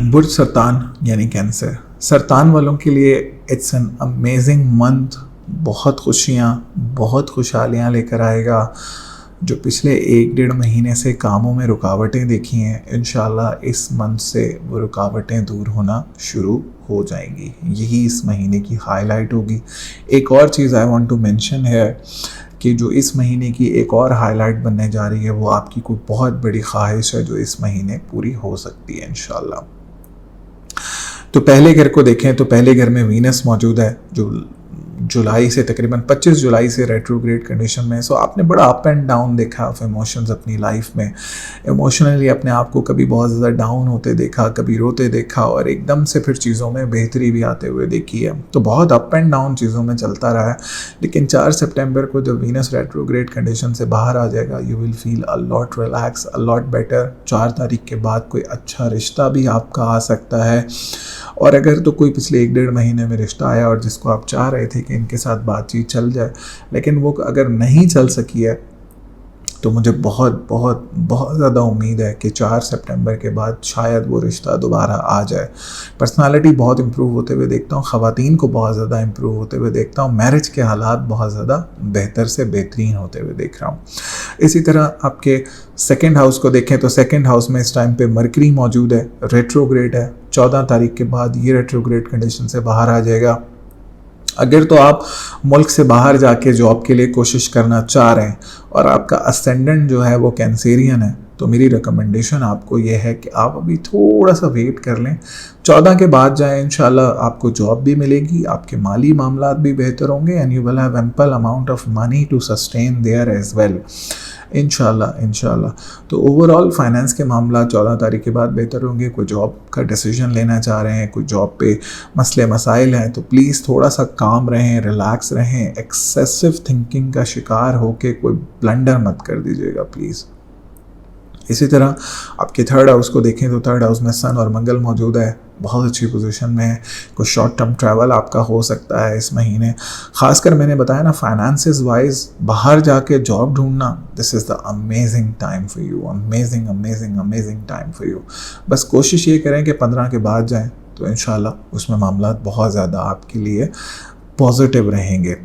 Speaker 1: बुर्ज सरतान यानी कैंसर, सरतान वालों के लिए इट्स एन अमेजिंग मंथ, बहुत खुशियाँ, बहुत खुशहालियाँ लेकर आएगा। जो पिछले 1-1.5 महीने से कामों में रुकावटें देखी हैं, इंशाल्लाह इस मंथ से वो रुकावटें दूर होना शुरू हो जाएंगी। यही इस महीने की हाईलाइट होगी। एक और चीज़ आई वांट टू मेंशन है कि जो इस महीने की एक और हाईलाइट बनने जा रही है वो आपकी कोई बहुत बड़ी ख्वाहिश है जो इस महीने पूरी हो सकती है इंशाल्लाह। तो पहले घर को देखें तो पहले घर में वीनस मौजूद है जो जुलाई से तकरीबन 25 जुलाई से रेट्रोग्रेड कंडीशन में। सो आपने बड़ा अप एंड डाउन देखा ऑफ इमोशंस अपनी लाइफ में, इमोशनली अपने आप को कभी बहुत ज़्यादा डाउन होते देखा, कभी रोते देखा और एकदम से फिर चीज़ों में बेहतरी भी आते हुए देखी है। तो बहुत अप एंड डाउन चीज़ों में चलता रहा है, लेकिन 4 सितंबर को जब वीनस रेट्रोग्रेड कंडीशन से बाहर आ जाएगा you will feel a lot relax, a lot better. 4 तारीख के बाद कोई अच्छा रिश्ता भी आपका आ सकता है और अगर तो कोई पिछले 1-1.5 महीने में रिश्ता आया और जिसको आप चाह रहे थे कि इनके साथ बातचीत चल जाए लेकिन वो अगर नहीं चल सकी है तो मुझे बहुत बहुत बहुत ज़्यादा उम्मीद है कि 4 सितंबर के बाद शायद वो रिश्ता दोबारा आ जाए। पर्सनालिटी बहुत इम्प्रूव होते हुए देखता हूँ, ख़वातीन को बहुत ज़्यादा इम्प्रूव होते हुए देखता हूँ, मैरिज के हालात बहुत ज़्यादा बेहतर से बेहतरीन होते हुए देख रहा हूँ। इसी तरह आपके 2nd हाउस को देखें तो 2nd हाउस में इस टाइम पे मरकरी मौजूद है, रेट्रोग्रेड है। 14 तारीख के बाद ये रेट्रोग्रेड कंडीशन से बाहर आ जाएगा। अगर तो आप मुल्क से बाहर जाके जॉब के लिए कोशिश करना चाह रहे हैं और आपका असेंडेंट जो है वो कैंसेरियन है तो मेरी रिकमेंडेशन आपको ये है कि आप अभी थोड़ा सा वेट कर लें, 14 के बाद जाएं। इंशाल्लाह आपको जॉब भी मिलेगी, आपके माली मामलात भी बेहतर होंगे and you will have ample amount of money to sustain there as well इंशाल्लाह। तो ओवरऑल फाइनेंस के मामला 14 तारीख के बाद बेहतर होंगे। कोई जॉब का डिसीजन लेना चाह रहे हैं, कोई जॉब पे मसले मसाइल हैं तो प्लीज़ थोड़ा सा काम रहें, रिलैक्स रहें, एक्सेसिव थिंकिंग का शिकार होके कोई ब्लंडर मत कर दीजिएगा प्लीज़। इसी तरह आपके थर्ड हाउस को देखें तो थर्ड हाउस में सन और मंगल मौजूद है, बहुत अच्छी पोजीशन में है। कुछ शॉर्ट टर्म ट्रैवल आपका हो सकता है इस महीने। खासकर मैंने बताया ना, फाइनेंसेस वाइज बाहर जाके जॉब ढूंढना, this is the amazing time for you, amazing amazing amazing time for you. बस कोशिश ये करें कि 15 के बाद जाएं तो इंशाल्लाह उसमें मामला बहुत ज़्यादा आपके लिए पॉजिटिव रहेंगे।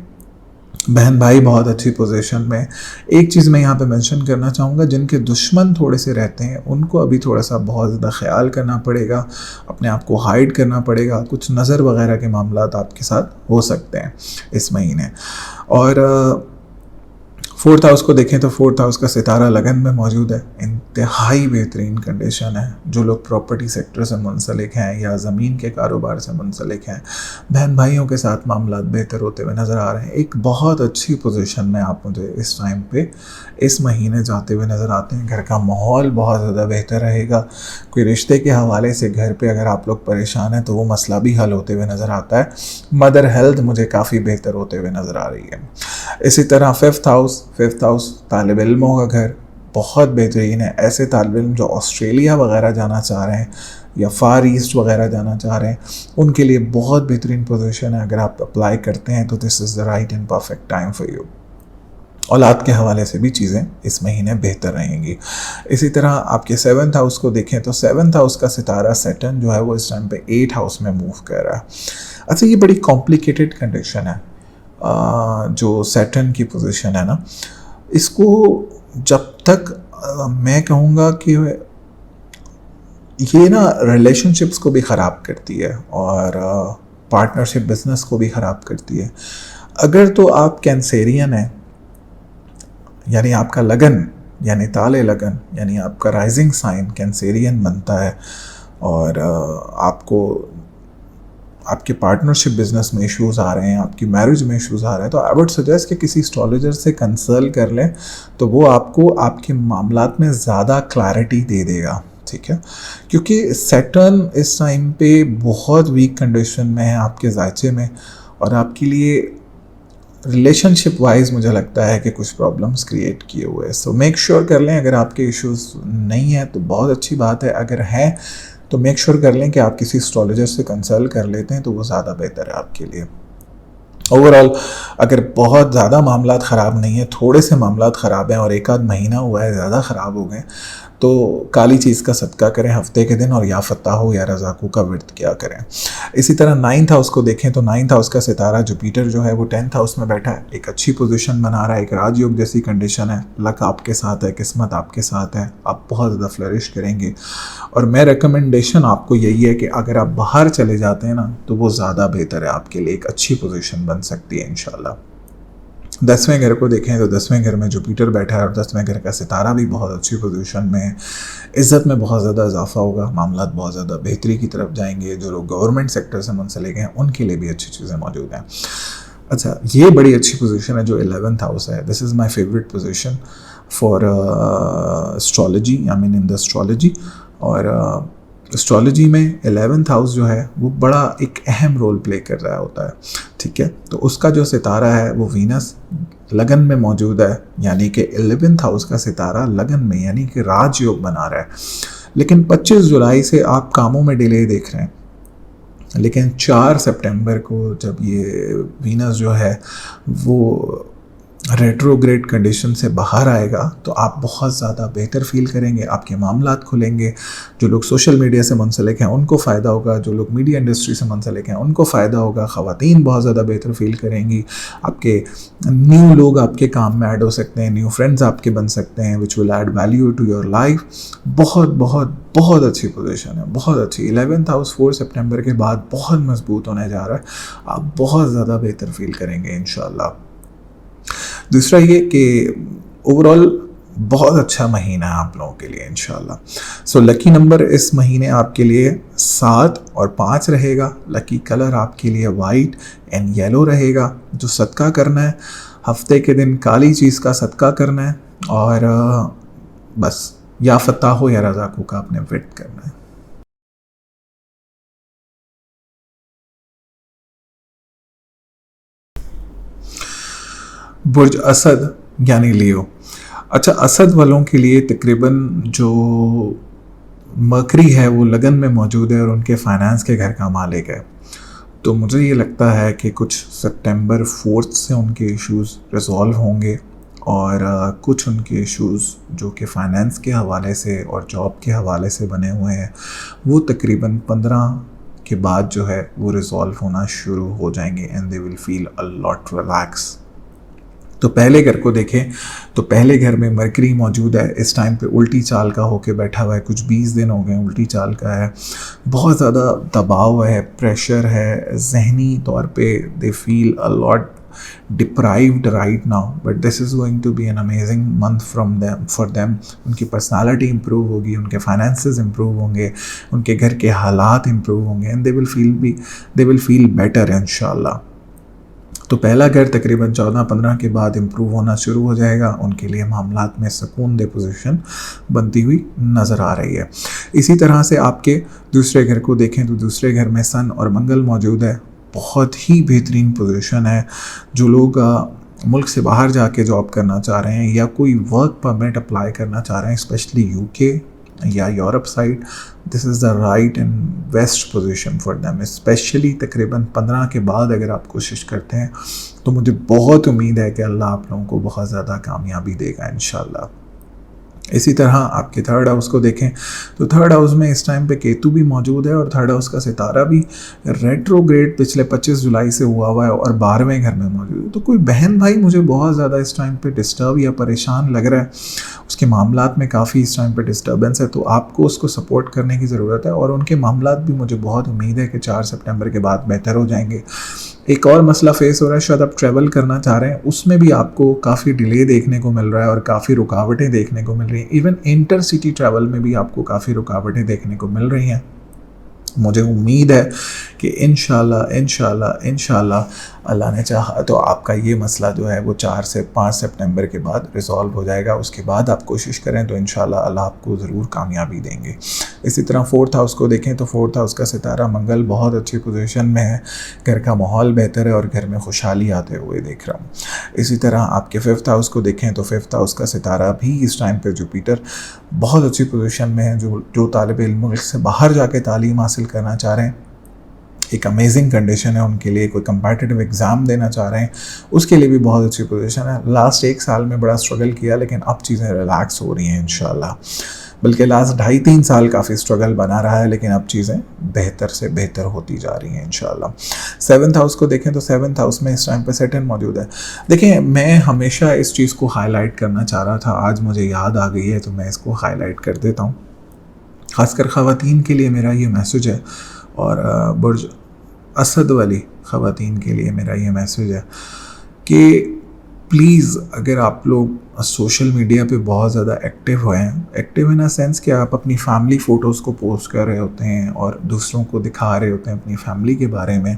Speaker 1: बहन भाई बहुत अच्छी पोजीशन में। एक चीज़ मैं यहाँ पे मेंशन करना चाहूँगा, जिनके दुश्मन थोड़े से रहते हैं उनको अभी थोड़ा सा बहुत ज़्यादा ख्याल करना पड़ेगा, अपने आप को हाइड करना पड़ेगा। कुछ नज़र वगैरह के मामलात आपके साथ हो सकते हैं इस महीने। और फोर्थ हाउस को देखें तो फोर्थ हाउस का सितारा लगन में मौजूद है, इंतहाई बेहतरीन कंडीशन है। जो लोग प्रॉपर्टी सेक्टर से मुंसलिक हैं या ज़मीन के कारोबार से मुंसलिक हैं, बहन भाइयों के साथ मामला बेहतर होते हुए नज़र आ रहे हैं। एक बहुत अच्छी पोजीशन में आप मुझे इस टाइम पे इस महीने जाते हुए नज़र आते हैं। घर का माहौल बहुत ज़्यादा बेहतर रहेगा। कोई रिश्ते के हवाले से घर पे अगर आप लोग परेशान हैं तो वो मसला भी हल होते हुए नज़र आता है। मदर हेल्थ मुझे काफ़ी बेहतर होते हुए नज़र आ रही है। इसी तरह फिफ्थ हाउस तालिब इल्मों का घर बहुत बेहतरीन है। ऐसे तालिब इल्म जो ऑस्ट्रेलिया वगैरह जाना चाह रहे हैं या फार ईस्ट वगैरह जाना चाह रहे हैं, उनके लिए बहुत बेहतरीन पोजीशन है। अगर आप अप्लाई करते हैं तो this is the right and perfect time for you. औलाद के हवाले से भी चीज़ें इस महीने बेहतर रहेंगी। इसी तरह आपके सेवन्थ हाउस को देखें तो सेवन्थ हाउस का सितारा सैटर्न जो है वो इस टाइम पे 8 हाउस में मूव कर रहा है। अच्छा, ये बड़ी कॉम्प्लिकेटेड कंडीशन है। जो सैटर्न की पोजीशन है ना, इसको जब तक मैं कहूँगा कि ये ना रिलेशनशिप्स को भी ख़राब करती है और पार्टनरशिप बिजनेस को भी ख़राब करती है। अगर तो आप कैंसेरियन हैं, यानी आपका लगन यानी ताले लगन यानी आपका राइजिंग साइन कैंसेरियन बनता है और आपको आपके पार्टनरशिप बिजनेस में इश्यूज़ आ रहे हैं, आपकी मैरिज में इश्यूज़ आ रहे हैं, तो आई वुड सजेस्ट कि किसी एस्ट्रोलॉजर से कंसल्ट कर लें, तो वो आपको आपके मामलात में ज़्यादा क्लैरिटी दे देगा। ठीक है, क्योंकि सैटर्न इस टाइम पे बहुत वीक कंडीशन में है आपके जायचे में, और आपके लिए रिलेशनशिप वाइज मुझे लगता है कि कुछ प्रॉब्लम्स क्रिएट किए हुए हैं। सो मेक श्योर कर लें, अगर आपके इश्यूज़ नहीं है तो बहुत अच्छी बात है, अगर है तो मेक श्योर कर लें कि आप किसी एस्ट्रोलॉजर से कंसल्ट कर लेते हैं तो वो ज़्यादा बेहतर है आपके लिए। ओवरऑल अगर बहुत ज़्यादा मामलात ख़राब नहीं है, थोड़े से मामलात ख़राब हैं और एक आध महीना हुआ है ज़्यादा ख़राब हो गए, तो काली चीज़ का सदका करें हफ्ते के दिन और या फत्ताहो या रज़ाकू का व्रत किया करें। इसी तरह नाइन्थ हाउस को देखें तो नाइन्थ हाउस का सितारा जुपिटर जो है वो 10th हाउस में बैठा है, एक अच्छी पोजीशन बना रहा है, एक राजयोग जैसी कंडीशन है। लक आपके साथ है, किस्मत आपके साथ है, आप बहुत ज़्यादा फ्लरिश करेंगे। और मैं रिकमेंडेशन आपको यही है कि अगर आप बाहर चले जाते हैं ना तो वो ज़्यादा बेहतर है आपके लिए, एक अच्छी पोजीशन बन सकती है इंशाल्लाह। 10वें घर को देखें तो 10वें घर में जुपिटर बैठा है और 10वें घर का सितारा भी बहुत अच्छी पोजीशन में है। इज़्ज़त में बहुत ज़्यादा इजाफा होगा, मामलात बहुत ज़्यादा बेहतरी की तरफ जाएंगे। जो लोग गवर्नमेंट सेक्टर से मुंसलिक हैं उनके लिए भी अच्छी चीज़ें मौजूद हैं। अच्छा, ये बड़ी अच्छी पोजीशन है जो 11th हाउस है। This is my favourite position for astrology, I mean in the astrology. और एस्ट्रोलॉजी में 11th हाउस जो है वो बड़ा एक अहम रोल प्ले कर रहा होता है। ठीक है, तो उसका जो सितारा है वो वीनस लगन में मौजूद है, यानी कि 11th हाउस का सितारा लगन में यानी कि राजयोग बना रहा है। लेकिन 25 जुलाई से आप कामों में डिले देख रहे हैं, लेकिन 4 सितंबर को जब ये वीनस जो है वो रेट्रोग्रेड कंडीशन से बाहर आएगा तो आप बहुत ज़्यादा बेहतर फील करेंगे, आपके मामलात खुलेंगे। जो लोग सोशल मीडिया से मुंसलिक हैं उनको फ़ायदा होगा, जो लोग मीडिया इंडस्ट्री से मुंसलिक हैं उनको फ़ायदा होगा। ख़वातीन बहुत ज़्यादा बेहतर फील करेंगी, आपके न्यू लोग आपके काम में ऐड हो सकते हैं, न्यू फ्रेंड्स आपके बन सकते हैं which will add value to your life. बहुत बहुत बहुत अच्छी पोजीशन है, बहुत अच्छी। 11th हाउस 4 सितंबर के बाद बहुत मजबूत होने जा रहा है, आप बहुत ज़्यादा बेहतर फील करेंगे इंशाल्लाह। दूसरा ये कि ओवरऑल बहुत अच्छा महीना है आप लोगों के लिए इंशाल्लाह। सो लकी नंबर इस महीने आपके लिए 7 और 5 रहेगा। लकी कलर आपके लिए वाइट एंड येलो रहेगा। जो सदका करना है, हफ्ते के दिन काली चीज़ का सदका करना है और बस या फताहो या रज़ाकू का आपने व्रत करना है। बुर्ज असद यानी लियो, अच्छा, असद वालों के लिए तकरीबन जो मरकरी है वो लगन में मौजूद है और उनके फाइनेंस के घर का मालिक है। तो मुझे ये लगता है कि कुछ सितंबर 4 से उनके इश्यूज़ रिज़ॉल्व होंगे और कुछ उनके इश्यूज़ जो कि फ़ाइनेंस के हवाले से और जॉब के हवाले से बने हुए हैं वो तकरीबन 15 के बाद जो है वो रिज़ॉल्व होना शुरू हो जाएंगे and they will feel a lot relax. तो पहले घर को देखें तो पहले घर में मरकरी मौजूद है, इस टाइम पे उल्टी चाल का होके बैठा हुआ है, कुछ 20 दिन हो गए उल्टी चाल का है, बहुत ज़्यादा दबाव है, प्रेशर है, जहनी तौर पे they feel a lot deprived right now, but this is going to be an amazing month from them for them. उनकी पर्सनालिटी इंप्रूव होगी, उनके फाइनेंसेस इंप्रूव होंगे, उनके घर के हालात इंप्रूव होंगे and they will feel better इंशाल्लाह। तो पहला घर तकरीबन 14-15 के बाद इम्प्रूव होना शुरू हो जाएगा, उनके लिए मामलात में सुकून दे पोजीशन बनती हुई नज़र आ रही है। इसी तरह से आपके दूसरे घर को देखें तो दूसरे घर में सन और मंगल मौजूद है, बहुत ही बेहतरीन पोजीशन है। जो लोग मुल्क से बाहर जाके जॉब करना चाह रहे हैं या कोई वर्क परमिट अप्लाई करना चाह रहे हैं, स्पेशली यूके या Europe side, this is the right and best position for them. Specially तकरीबन 15 के बाद अगर आप कोशिश करते हैं तो मुझे बहुत उम्मीद है कि अल्लाह आप लोगों को बहुत ज़्यादा कामयाबी देगा इंशाल्लाह। इसी तरह आपके थर्ड हाउस को देखें तो थर्ड हाउस में इस टाइम पे केतु भी मौजूद है और थर्ड हाउस का सितारा भी रेट्रोग्रेड पिछले 25 जुलाई से हुआ है और 12वें घर में मौजूद है। तो कोई बहन भाई मुझे बहुत ज़्यादा इस टाइम पे डिस्टर्ब या परेशान लग रहा है, उसके मामलात में काफ़ी इस टाइम पे डिस्टर्बेंस है, तो आपको उसको सपोर्ट करने की ज़रूरत है। और उनके मामलात भी मुझे बहुत उम्मीद है कि 4 सितंबर के बाद बेहतर हो जाएंगे। एक और मसला फेस हो रहा है, शायद आप ट्रैवल करना चाह रहे हैं, उसमें भी आपको काफ़ी डिले देखने को मिल रहा है और काफ़ी रुकावटें देखने को मिल रही हैं। इवन इंटर सिटी ट्रैवल में भी आपको काफ़ी रुकावटें देखने को मिल रही हैं। मुझे उम्मीद है कि इंशाल्लाह अल्लाह ने चाहा तो आपका ये मसला जो है वो 4 से 5 सितंबर के बाद रिज़ॉल्व हो जाएगा। उसके बाद आप कोशिश करें तो इंशाल्लाह अल्लाह आपको ज़रूर कामयाबी देंगे। इसी तरह फोर्थ हाउस को देखें तो फोर्थ हाउस का सितारा मंगल बहुत अच्छी पोजीशन में है, घर का माहौल बेहतर है और घर में खुशहाली आते हुए देख रहा हूँ। इसी तरह आपके फिफ्थ हाउस को देखें तो फिफ्थ हाउस का सितारा भी इस टाइम पर जुपिटर बहुत अच्छी पोजीशन में है। जो तालिब इल्म मुल्क से बाहर जाके तालीम हासिल करना चाह रहे हैं, एक अमेजिंग कंडीशन है उनके लिए। कोई कंपेटिटिव एग्ज़ाम देना चाह रहे हैं, उसके लिए भी बहुत अच्छी पोजीशन है। लास्ट 1 साल में बड़ा स्ट्रगल किया लेकिन अब चीज़ें रिलैक्स हो रही हैं इंशाल्लाह। बल्कि लास्ट 2.5-3 साल काफ़ी स्ट्रगल बना रहा है लेकिन अब चीज़ें बेहतर से बेहतर होती जा रही हैं इंशाल्लाह। सेवन्थ हाउस को देखें तो सेवन्थ हाउस में इस टाइम पे सैटर्न मौजूद है। देखिए, मैं हमेशा इस चीज़ को हाईलाइट करना चाह रहा था, आज मुझे याद आ गई है तो मैं इसको हाईलाइट कर देता हूँ। ख़ासकर ख़वातीन के लिए मेरा ये मैसेज है और बुर्ज असद वाली ख़वातीन के लिए मेरा ये मैसेज है कि प्लीज़ अगर आप लोग सोशल मीडिया पे बहुत ज़्यादा एक्टिव हैं, एक्टिव इन अ सेंस कि आप अपनी फैमिली फ़ोटोज़ को पोस्ट कर रहे होते हैं और दूसरों को दिखा रहे होते हैं अपनी फैमिली के बारे में,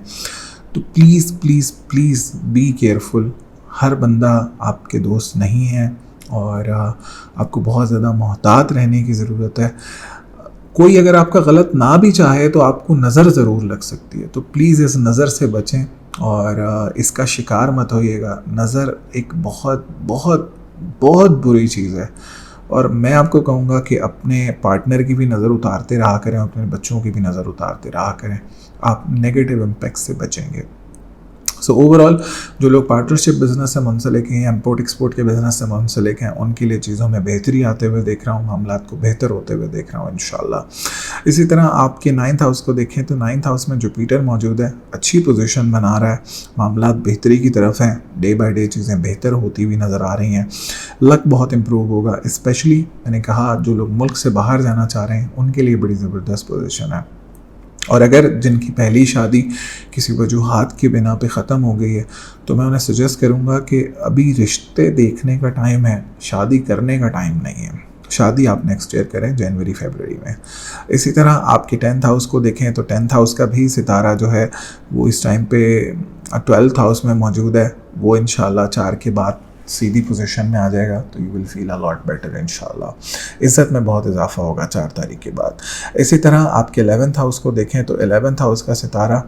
Speaker 1: तो please please please be careful. हर बंदा आपके दोस्त नहीं है और आपको बहुत ज़्यादा मोहतात रहने की ज़रूरत है। कोई अगर आपका गलत ना भी चाहे तो आपको नज़र ज़रूर लग सकती है, तो प्लीज़ इस नज़र से बचें और इसका शिकार मत होइएगा। नज़र एक बहुत बहुत बहुत बुरी चीज़ है और मैं आपको कहूँगा कि अपने पार्टनर की भी नज़र उतारते रहा करें, अपने बच्चों की भी नज़र उतारते रहा करें, आप नेगेटिव इम्पैक्ट से बचेंगे। सो ओवरऑल जो लोग पार्टनरशिप बिज़नेस से मुंसलिक हैं, इम्पोर्ट एक्सपोर्ट के बिज़नेस से मुंसलिक हैं, उनके लिए चीज़ों में बेहतरी आते हुए देख रहा हूँ, मामलात को बेहतर होते हुए देख रहा हूँ इंशाल्लाह। इसी तरह आपके 9th हाउस को देखें तो 9th हाउस में जुपिटर मौजूद है, अच्छी पोजीशन बना रहा है, मामलात बेहतरी की तरफ हैं, डे बाय डे चीज़ें बेहतर होती हुई नज़र आ रही हैं। लक बहुत इम्प्रूव होगा, स्पेशली मैंने कहा जो लोग मुल्क से बाहर जाना चाह रहे हैं उनके लिए बड़ी ज़बरदस्त पोजीशन है। और अगर जिनकी पहली शादी किसी वजूहात की बिना पे ख़त्म हो गई है तो मैं उन्हें सजेस्ट करूँगा कि अभी रिश्ते देखने का टाइम है, शादी करने का टाइम नहीं है। शादी आप नेक्स्ट ईयर करें, जनवरी फरवरी में। इसी तरह आपके 10th हाउस को देखें तो 10th हाउस का भी सितारा जो है वो इस टाइम पे 12th हाउस में मौजूद है, वो इंशाल्लाह 4 के बाद सीधी पोजीशन में आ जाएगा, तो you will feel a lot better इंशाल्लाह। इज़्ज़त में बहुत इजाफा होगा 4 तारीख के बाद। इसी तरह आपके 11th हाउस को देखें तो 11th हाउस का सितारा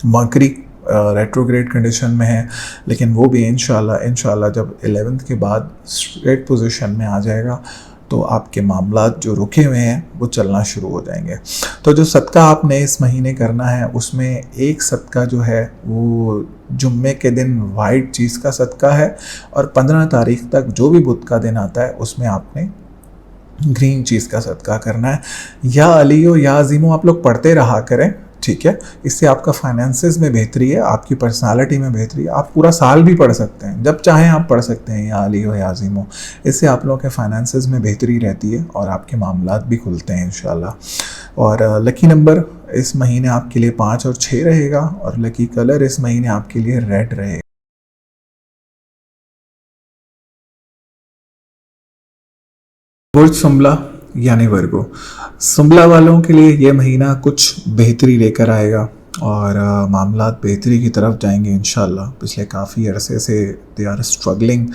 Speaker 1: मरकरी रेट्रोग्रेड कंडीशन में है, लेकिन वो भी इंशाल्लाह जब 11th के बाद स्ट्रेट पोजीशन में आ जाएगा तो आपके मामलात जो रुके हुए हैं वो चलना शुरू हो जाएंगे। तो जो सदका आपने इस महीने करना है उसमें एक सदका जो है वो जुम्मे के दिन वाइट चीज़ का सदका है, और 15 तारीख तक जो भी बुध का दिन आता है उसमें आपने ग्रीन चीज़ का सदका करना है। या अलियो या अजीमो आप लोग पढ़ते रहा करें, ठीक है। इससे आपका फाइनेंसेस में बेहतरी है, आपकी पर्सनालिटी में बेहतरी है। आप पूरा साल भी पढ़ सकते हैं, जब चाहें आप पढ़ सकते हैं या अलियो या अजीमो। इससे आप लोगों के फाइनेंसेस में बेहतरी रहती है और आपके मामलात भी खुलते हैं इंशाल्लाह। और लकी नंबर इस महीने आपके लिए 5 और 6 रहेगा, और लकी कलर इस महीने आपके लिए रेड रहेगा। बुर्ज सुम्बला यानी वर्गो, सुम्बला वालों के लिए ये महीना कुछ बेहतरी लेकर आएगा और मामलात बेहतरी की तरफ जाएंगे इंशाल्लाह। पिछले काफ़ी अरसे से दे आर स्ट्रगलिंग,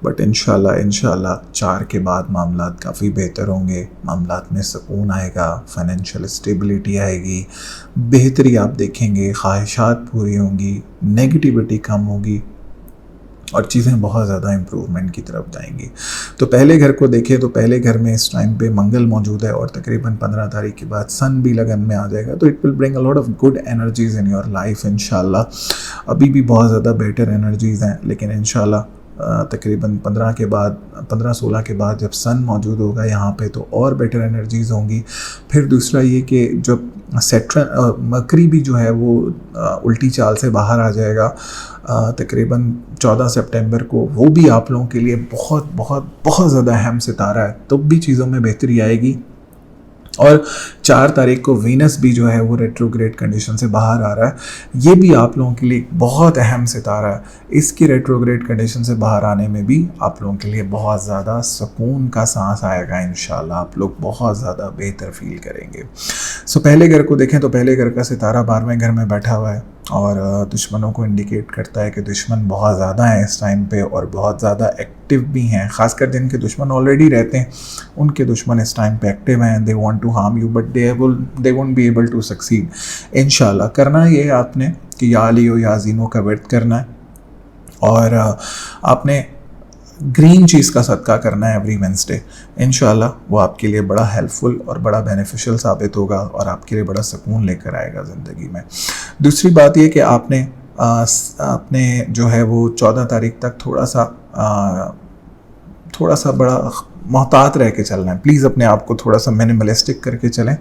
Speaker 1: बट इंशाल्लाह 4 के बाद मामलात काफ़ी बेहतर होंगे। मामलात में सुकून आएगा, फाइनेंशियल स्टेबिलिटी आएगी, बेहतरी आप देखेंगे, ख्वाहिशात पूरी होंगी, नेगेटिविटी कम होगी और चीज़ें बहुत ज़्यादा इम्प्रूवमेंट की तरफ जाएंगी। तो पहले घर को देखें तो पहले घर में इस टाइम पे मंगल मौजूद है, और तकरीबन 15 तारीख के बाद सन भी लगन में आ जाएगा। तो it will bring a lot of good energies in your life इंशाल्लाह। अभी भी बहुत ज़्यादा बेटर एनर्जीज़ हैं, लेकिन इंशाल्लाह तकरीबन 15-16 के बाद जब सन मौजूद होगा यहाँ पे तो और बेटर एनर्जीज़ होंगी। फिर दूसरा ये कि जब सैटर्न मकरी भी जो है वो उल्टी चाल से बाहर आ जाएगा तकरीबन 14 सितंबर को, वो भी आप लोगों के लिए बहुत बहुत बहुत ज़्यादा अहम सितारा है। तो भी चीज़ों में बेहतरी आएगी। और 4 तारीख को वीनस भी जो है वो रेट्रोग्रेड कंडीशन से बाहर आ रहा है, ये भी आप लोगों के लिए बहुत अहम सितारा है। इसकी रेट्रोग्रेड कंडीशन से बाहर आने में भी आप लोगों के लिए बहुत ज़्यादा सुकून का सांस आएगा इंशाल्लाह। आप लोग बहुत ज़्यादा बेहतर फील करेंगे। सो पहले घर को देखें तो पहले घर का सितारा 12वें घर में बैठा हुआ है और दुश्मनों को इंडिकेट करता है कि दुश्मन बहुत ज़्यादा हैं इस टाइम पे और बहुत ज़्यादा एक्टिव भी हैं। ख़ासकर जिनके दुश्मन ऑलरेडी रहते हैं उनके दुश्मन इस टाइम पे एक्टिव हैं। They want to harm you but they won't be able to succeed. इंशाल्लाह करना ये है आपने कि या अलियो या अजीमो का व्रत करना है, और आपने ग्रीन चीज़ का सदका करना है एवरी वेंसडे। इंशाल्लाह वो आपके लिए बड़ा हेल्पफुल और बड़ा बेनिफिशियल साबित होगा और आपके लिए बड़ा सुकून लेकर आएगा ज़िंदगी में। दूसरी बात ये कि आपने जो है वो 14 तारीख तक थोड़ा सा बड़ा मोहतात रह के चलना है। प्लीज़ अपने आप को थोड़ा सा मिनिमलिस्टिक करके चलें,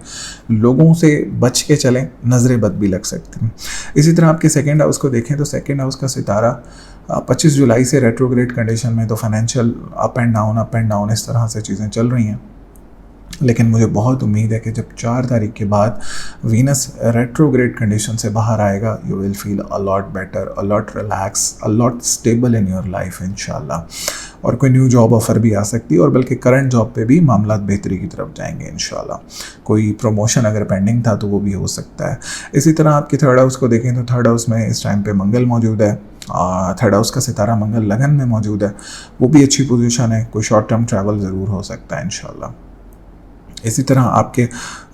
Speaker 1: लोगों से बच के चलें, नज़रें बद भी लग सकती हैं। इसी तरह आपके सेकंड हाउस को देखें तो सेकंड हाउस का सितारा 25 जुलाई से रेट्रोग्रेड कंडीशन में, तो फाइनेंशियल अप एंड डाउन इस तरह से चीज़ें चल रही हैं। लेकिन मुझे बहुत उम्मीद है कि जब 4 तारीख के बाद वीनस रेट्रोग्रेड कंडीशन से बाहर आएगा, you will feel a lot better, a lot relax, a lot stable in your life इंशाल्लाह। और कोई न्यू जॉब ऑफ़र भी आ सकती है, और बल्कि करंट जॉब पे भी मामलात बेहतरी की तरफ जाएंगे इंशाल्लाह। कोई प्रमोशन अगर पेंडिंग था तो वो भी हो सकता है। इसी तरह आपके थर्ड हाउस को देखें तो थर्ड हाउस में इस टाइम पे मंगल मौजूद है, थर्ड हाउस का सितारा मंगल लगन में मौजूद है, वो भी अच्छी पोजीशन है। कोई शॉर्ट टर्म ट्रैवल ज़रूर हो सकता है इंशाल्लाह। इसी तरह आपके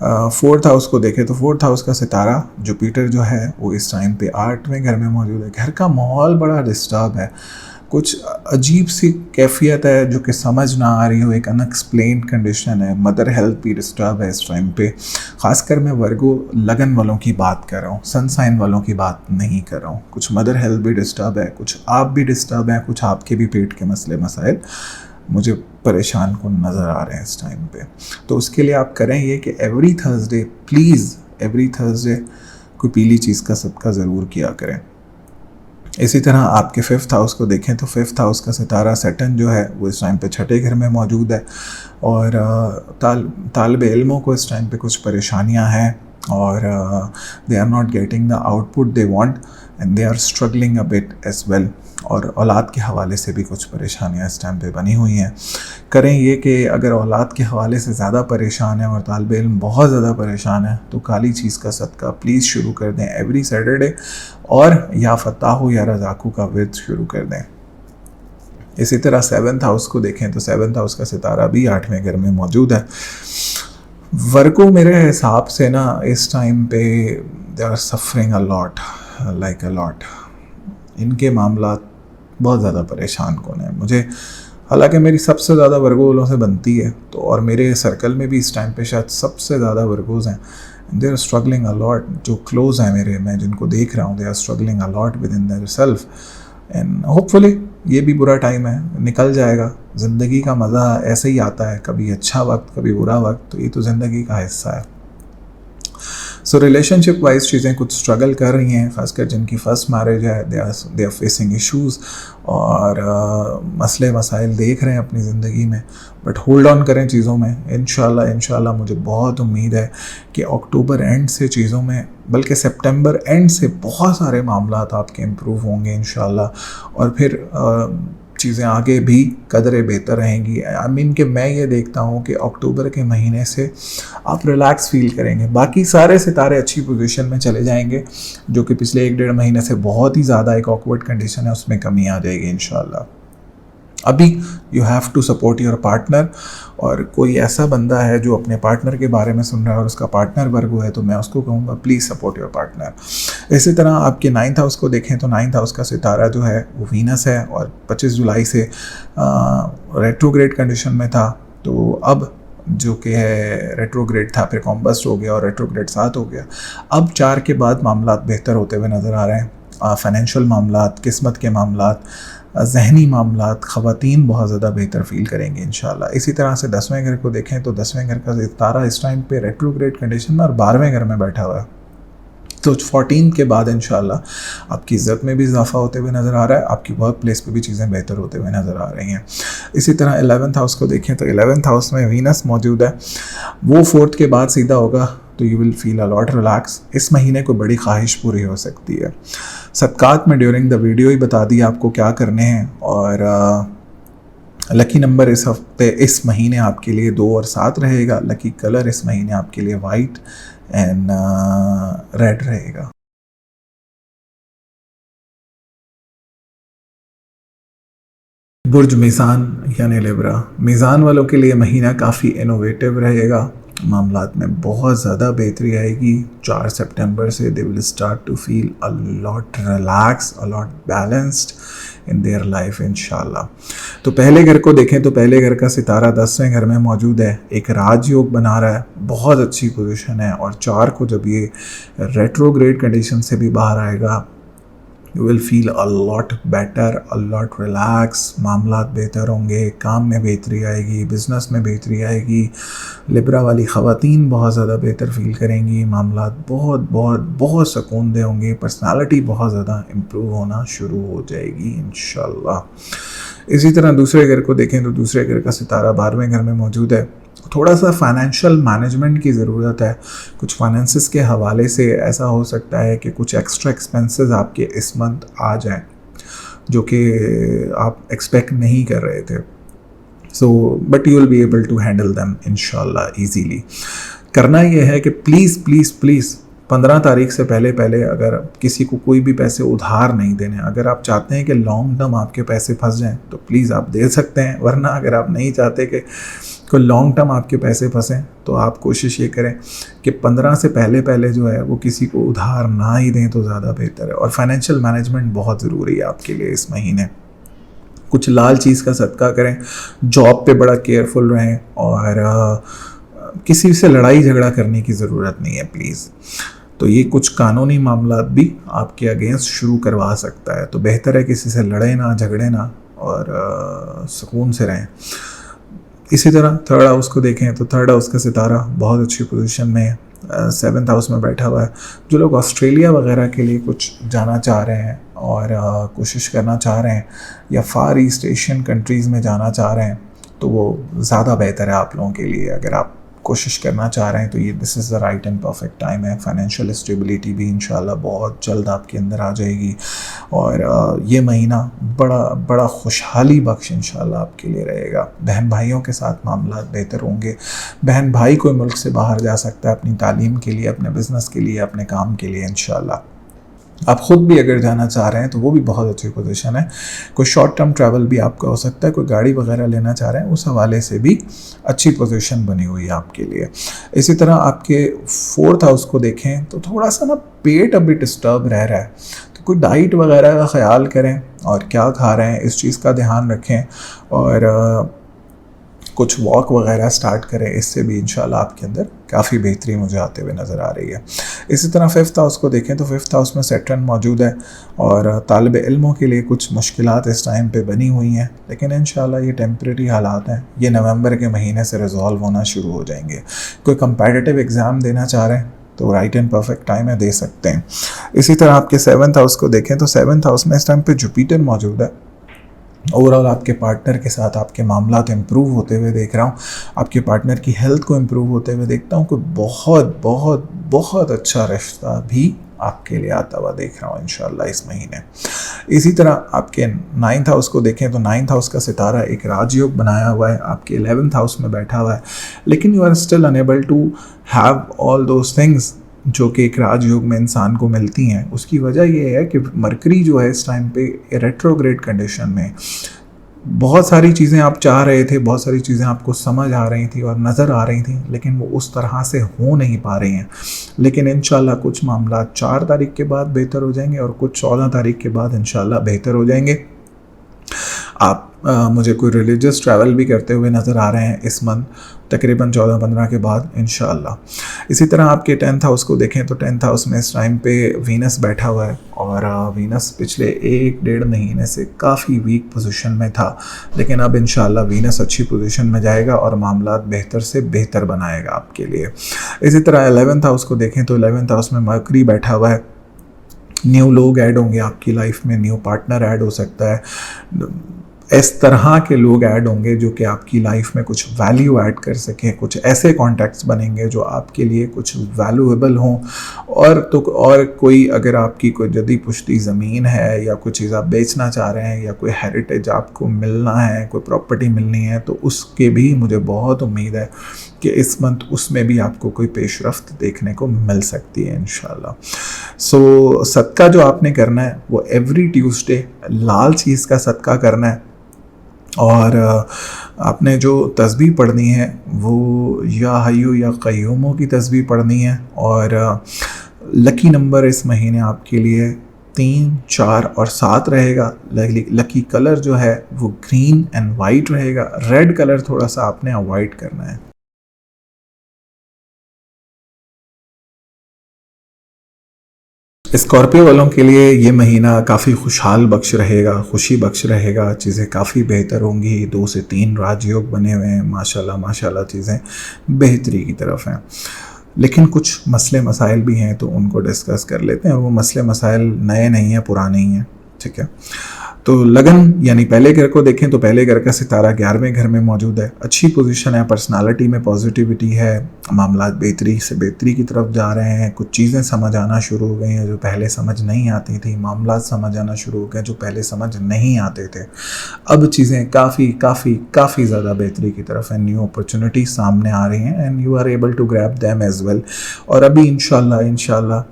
Speaker 1: फोर्थ हाउस को देखें तो फोर्थ हाउस का सितारा जुपिटर जो है वो इस टाइम पे 8वें घर में मौजूद है। घर का माहौल बड़ा डिस्टर्ब है, कुछ अजीब सी कैफियत है जो कि समझ ना आ रही हो, एक अनएक्सप्लेन्ड कंडीशन है। मदर हेल्थ भी डिस्टर्ब है इस टाइम पे। ख़ासकर मैं वर्गो लगन वालों की बात कर रहा हूँ, सन साइन वालों की बात नहीं कर रहा हूँ। कुछ मदर हेल्थ भी डिस्टर्ब है, कुछ आप भी डिस्टर्ब हैं, कुछ आपके भी पेट के मसले मसाइल मुझे परेशान कौन नज़र आ रहे हैं इस टाइम पे। तो उसके लिए आप करें ये कि every Thursday please every Thursday कोई पीली चीज़ का सदका ज़रूर किया करें। इसी तरह आपके फिफ्थ हाउस को देखें तो फिफ्थ हाउस का सितारा सैटर्न जो है वो इस टाइम पे 6ठे घर में मौजूद है, और तालिब इल्मों को इस टाइम पे कुछ परेशानियां हैं और they are not getting the output they want and they are struggling a bit as well. और औलाद के हवाले से भी कुछ परेशानियां इस टाइम पे बनी हुई हैं। करें ये कि अगर औलाद के हवाले से ज़्यादा परेशान है और तालिब इल्म बहुत ज़्यादा परेशान है तो काली चीज़ का सदका प्लीज़ शुरू कर दें एवरी सैटरडे, और या फताह या रज़ाकू का व्रत शुरू कर दें। इसी तरह सेवन्थ हाउस को देखें तो सेवन्थ हाउस का सितारा भी 8वें घर में मौजूद है। वर्को मेरे हिसाब से ना इस टाइम पे they are suffering a lot, like a lot. इनके मामला बहुत ज़्यादा परेशान कौन है मुझे, हालांकि मेरी सबसे ज़्यादा वर्गो वालों से बनती है तो, और मेरे सर्कल में भी इस टाइम पे शायद सबसे ज़्यादा वर्गोज़ हैं। They are struggling a lot, जो क्लोज हैं मेरे, मैं जिनको देख रहा हूँ, they are struggling a lot within their self. And hopefully ये भी बुरा टाइम है, निकल जाएगा। ज़िंदगी का मज़ा ऐसे ही आता है, कभी अच्छा वक्त कभी बुरा वक्त, तो ये तो ज़िंदगी का हिस्सा है। सो रिलेशनशिप वाइज चीज़ें कुछ स्ट्रगल कर रही हैं, खासकर जिनकी फ़र्स्ट मैरिज है, दे आर फेसिंग इश्यूज़ और मसले मसाइल देख रहे हैं अपनी ज़िंदगी में, बट होल्ड ऑन करें चीज़ों में। इंशाल्लाह मुझे बहुत उम्मीद है कि अक्टूबर एंड से चीज़ों में, बल्कि सितंबर एंड से बहुत सारे मामलात आपके इम्प्रूव होंगे इंशाल्लाह, और फिर चीज़ें आगे भी कदरे बेहतर रहेंगी। आई मीन कि मैं ये देखता हूँ कि अक्टूबर के महीने से आप रिलैक्स फील करेंगे, बाकी सारे सितारे अच्छी पोजीशन में चले जाएंगे, जो कि पिछले 1-1.5 महीने से बहुत ही ज़्यादा एक ऑकवर्ड कंडीशन है, उसमें कमी आ जाएगी इंशाल्लाह। अभी you have to support your partner, और कोई ऐसा बंदा है जो अपने पार्टनर के बारे में सुन रहा है और उसका पार्टनर वर्गो है, तो मैं उसको कहूँगा प्लीज़ सपोर्ट योर पार्टनर। इसी तरह आपके 9th हाउस को देखें तो 9th हाउस का सितारा जो है वो वीनस है, और 25 जुलाई से रेट्रोग्रेड कंडीशन में था, तो अब जो कि है रेट्रोग्रेड था, फिर कॉम्बस्ट हो गया और रेट्रोग्रेड 7 हो गया। अब 4 के बाद मामला बेहतर होते हुए नज़र आ रहे हैं। फाइनेंशियल मामलात, किस्मत के मामलात, जहनी मामलात, ख़वातीन बहुत ज़्यादा बेहतर फील करेंगे इंशाल्लाह। इसी तरह से 10वें घर को देखें तो 10वें घर का सितारा इस टाइम पे रेट्रोग्रेड कंडीशन में और 12वें घर में बैठा हुआ है, तो 14 के बाद इंशाल्लाह आपकी इज़्ज़त में भी इजाफा होते हुए नज़र आ रहा है, आपकी वर्क प्लेस पे भी चीज़ें बेहतर होते हुए नज़र आ रही हैं। इसी तरह 11th हाउस को देखें तो 11th हाउस में वीनस मौजूद है, वो 4th के बाद सीधा होगा, तो you will feel a lot relax. इस महीने को बड़ी ख्वाहिश पूरी हो सकती है। सदकात में ड्यूरिंग द वीडियो ही बता दिया आपको क्या करने हैं, और लकी नंबर इस हफ्ते इस महीने आपके लिए 2 और 7 रहेगा। लकी कलर इस महीने आपके लिए वाइट एंड रेड रहेगा। बुर्ज मीज़ान यानी लिब्रा, मीज़ान वालों के लिए महीना काफ़ी इनोवेटिव रहेगा, मामलात में बहुत ज़्यादा बेहतरी आएगी। 4 सितंबर से they will start to feel a lot relax, a lot balanced in their life इंशाल्लाह। तो पहले घर को देखें तो पहले घर का सितारा 10वें घर में मौजूद है, एक राजयोग बना रहा है, बहुत अच्छी पोजीशन है, और 4 को जब ये रेट्रोग्रेड कंडीशन से भी बाहर आएगा, you will feel a lot better, a lot relax, मामलात बेहतर होंगे, काम में बेहतरी आएगी, बिज़नेस में बेहतरी आएगी। लिब्रा वाली ख़वातीन बहुत ज़्यादा बेहतर फील करेंगी, मामलात बहुत बहुत बहुत सुकून दे होंगे, पर्सनालिटी बहुत ज़्यादा इम्प्रूव होना शुरू हो जाएगी इंशाल्लाह। इसी तरह दूसरे घर को देखें तो दूसरे घर का सितारा 12वें घर में मौजूद है, थोड़ा सा फाइनेंशियल मैनेजमेंट की ज़रूरत है। कुछ फाइनेंसिस के हवाले से ऐसा हो सकता है कि कुछ एक्स्ट्रा एक्सपेंसेस आपके इस मंथ आ जाएं, जो कि आप एक्सपेक्ट नहीं कर रहे थे। So but you will be able to handle them इंशाल्लाह ईजीली। करना यह है कि प्लीज़ प्लीज़ प्लीज़ 15 तारीख से पहले पहले अगर किसी को कोई भी पैसे उधार नहीं देने। अगर आप चाहते हैं कि लॉन्ग टर्म आपके पैसे फंस जाएं तो प्लीज़ आप दे सकते हैं, वरना अगर आप नहीं चाहते कि कोई लॉन्ग टर्म आपके पैसे फंसें तो आप कोशिश ये करें कि 15 से पहले पहले जो है वो किसी को उधार ना ही दें तो ज़्यादा बेहतर है। और फाइनेंशियल मैनेजमेंट बहुत ज़रूरी है आपके लिए इस महीने। कुछ लाल चीज़ का सदका करें, जॉब पे बड़ा केयरफुल रहें, और किसी से लड़ाई झगड़ा करने की ज़रूरत नहीं है प्लीज़। तो ये कुछ कानूनी मामला भी आपके अगेंस्ट शुरू करवा सकता है, तो बेहतर है किसी से लड़े ना, झगड़े ना, और सुकून से रहें। इसी तरह 3rd हाउस को देखें तो 3rd हाउस का सितारा बहुत अच्छी पोजीशन में 7th हाउस में बैठा हुआ है। जो लोग ऑस्ट्रेलिया वगैरह के लिए कुछ जाना चाह रहे हैं और कोशिश करना चाह रहे हैं, या फार ईस्ट एशियन कंट्रीज़ में जाना चाह रहे हैं, तो वो ज़्यादा बेहतर है आप लोगों के लिए। अगर आप कोशिश करना चाह रहे हैं तो ये this is the right and perfect time है। फाइनेंशियल स्टेबिलिटी भी इंशाल्लाह बहुत जल्द आपके अंदर आ जाएगी, और ये महीना बड़ा बड़ा खुशहाली बख्श इंशाल्लाह आपके लिए रहेगा। बहन भाइयों के साथ मामला बेहतर होंगे। बहन भाई कोई मुल्क से बाहर जा सकता है अपनी तालीम के लिए, अपने बिज़नेस के लिए, अपने काम के लिए इंशाल्लाह। आप ख़ुद भी अगर जाना चाह रहे हैं तो वो भी बहुत अच्छी पोजीशन है। कोई शॉर्ट टर्म ट्रैवल भी आपका हो सकता है, कोई गाड़ी वगैरह लेना चाह रहे हैं उस हवाले से भी अच्छी पोजीशन बनी हुई है आपके लिए। इसी तरह आपके 4th हाउस को देखें तो थोड़ा सा ना पेट अभी डिस्टर्ब रह रहा है, तो कोई डाइट वगैरह का ख्याल करें और क्या खा रहे हैं इस चीज़ का ध्यान रखें, और कुछ वॉक वगैरह स्टार्ट करें, इससे भी इंशाल्लाह आपके अंदर काफ़ी बेहतरी मुझे आते हुए नज़र आ रही है। इसी तरह 5th हाउस को देखें तो 5th हाउस में सैटर्न मौजूद है और तालिब इल्मों के लिए कुछ मुश्किलात इस टाइम पे बनी हुई हैं, लेकिन इंशाल्लाह ये टेम्परेरी हालात हैं, ये नवंबर के महीने से रिजॉल्व होना शुरू हो जाएंगे। कोई कंपेटिटिव एग्ज़ाम देना चाह रहे हैं तो राइट एंड परफेक्ट टाइम है, दे सकते हैं। इसी तरह आपके 7th हाउस को देखें तो 7th हाउस में इस टाइम पे जुपिटर मौजूद है। ओवरऑल आपके पार्टनर के साथ आपके मामलात इम्प्रूव होते हुए देख रहा हूँ, आपके पार्टनर की हेल्थ को इम्प्रूव होते हुए देखता हूँ, कोई बहुत बहुत बहुत अच्छा रिश्ता भी आपके लिए आता हुआ देख रहा हूँ इंशाल्लाह इस महीने। इसी तरह आपके 9th हाउस को देखें तो 9th हाउस का सितारा एक राजयोग बनाया हुआ है, आपके 11th हाउस में बैठा हुआ है, लेकिन you are still unable to have all those things जो कि एक राजयोग में इंसान को मिलती हैं। उसकी वजह यह है कि मरकरी जो है इस टाइम पे रेट्रोग्रेड कंडीशन में, बहुत सारी चीज़ें आप चाह रहे थे, बहुत सारी चीज़ें आपको समझ आ रही थी और नज़र आ रही थी, लेकिन वो उस तरह से हो नहीं पा रही हैं। लेकिन इंशाल्लाह कुछ मामला 4 तारीख के बाद बेहतर हो जाएंगे और कुछ 14 तारीख के बाद इंशाल्लाह बेहतर हो जाएंगे। आप मुझे कोई रिलीजियस ट्रैवल भी करते हुए नज़र आ रहे हैं इस मंथ, तकरीबन 14-15 के बाद इंशाल्लाह। इसी तरह आपके 10th हाउस को देखें तो 10th हाउस में इस टाइम पे वीनस बैठा हुआ है और वीनस पिछले 1-1.5 महीने से काफ़ी वीक पोजीशन में था, लेकिन अब इंशाल्लाह वीनस अच्छी पोजीशन में जाएगा और मामलात बेहतर से बेहतर बनाएगा आपके लिए। इसी तरह 11th हाउस को देखें तो 11th हाउस में मरकरी बैठा हुआ है, न्यू लोग ऐड होंगे आपकी लाइफ में, न्यू पार्टनर ऐड हो सकता है, इस तरह के लोग ऐड होंगे जो कि आपकी लाइफ में कुछ वैल्यू ऐड कर सकें, कुछ ऐसे कॉन्टैक्ट्स बनेंगे जो आपके लिए कुछ वैल्यूएबल हों। और कोई अगर आपकी कोई जदी पुश्ती ज़मीन है या कोई चीज़ आप बेचना चाह रहे हैं या कोई हेरिटेज आपको मिलना है, कोई प्रॉपर्टी मिलनी है, तो उसके भी मुझे बहुत उम्मीद है कि इस मंथ उसमें भी आपको कोई पेशरफ्त देखने को मिल सकती है इंशाल्लाह। सो सदका जो आपने करना है वो एवरी ट्यूसडे लाल चीज़ का सदका करना है, और आपने जो तस्बीह पढ़नी है वो या हय्यू या क़य्यूमों की तस्बीह पढ़नी है। और लकी नंबर इस महीने आपके लिए 3, 4 और 7 रहेगा। लकी कलर जो है वो ग्रीन एंड वाइट रहेगा, रेड कलर थोड़ा सा आपने अवॉइड करना है। स्कॉर्पियो वालों के लिए ये महीना काफ़ी खुशहाल बख्श रहेगा, खुशी बख्श रहेगा, चीज़ें काफ़ी बेहतर होंगी। 2 से 3 राजयोग बने हुए हैं, माशाल्लाह माशाल्लाह चीज़ें बेहतरी की तरफ हैं। लेकिन कुछ मसले मसाइल भी हैं तो उनको डिस्कस कर लेते हैं, और वो मसले मसाइल नए नहीं हैं, पुराने ही हैं, ठीक है। तो लगन यानी पहले घर को देखें तो पहले घर का सितारा 11वें घर में मौजूद है, अच्छी पोजीशन है, पर्सनालिटी में पॉजिटिविटी है, मामलात बेहतरी से बेहतरी की तरफ जा रहे हैं, कुछ चीज़ें समझ आना शुरू हो गई हैं जो पहले समझ नहीं आती थी, मामलात समझ आना शुरू हो गए जो पहले समझ नहीं आते थे। अब चीज़ें काफ़ी काफ़ी काफ़ी ज़्यादा बेहतरी की तरफ है, न्यू अपॉर्चुनिटी सामने आ रही हैं and you are able to grab them as well. और अभी इंशाल्लाह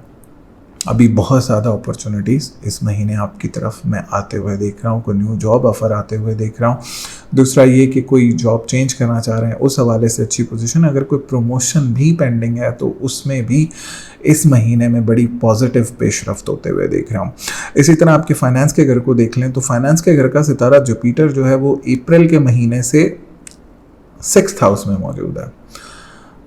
Speaker 1: अभी बहुत ज़्यादा अपॉर्चुनिटीज़ इस महीने आपकी तरफ मैं आते हुए देख रहा हूँ, कोई न्यू जॉब ऑफ़र आते हुए देख रहा हूँ। दूसरा ये कि कोई जॉब चेंज करना चाह रहे हैं, उस हवाले से अच्छी पोजीशन। अगर कोई प्रमोशन भी पेंडिंग है तो उसमें भी इस महीने में बड़ी पॉजिटिव पेशरफ्त होते हुए देख रहा हूँ। इसी तरह आपके फाइनेंस के घर को देख लें तो फाइनेंस के घर का सितारा जुपिटर जो है वो अप्रैल के महीने से 6th हाउस में मौजूद है।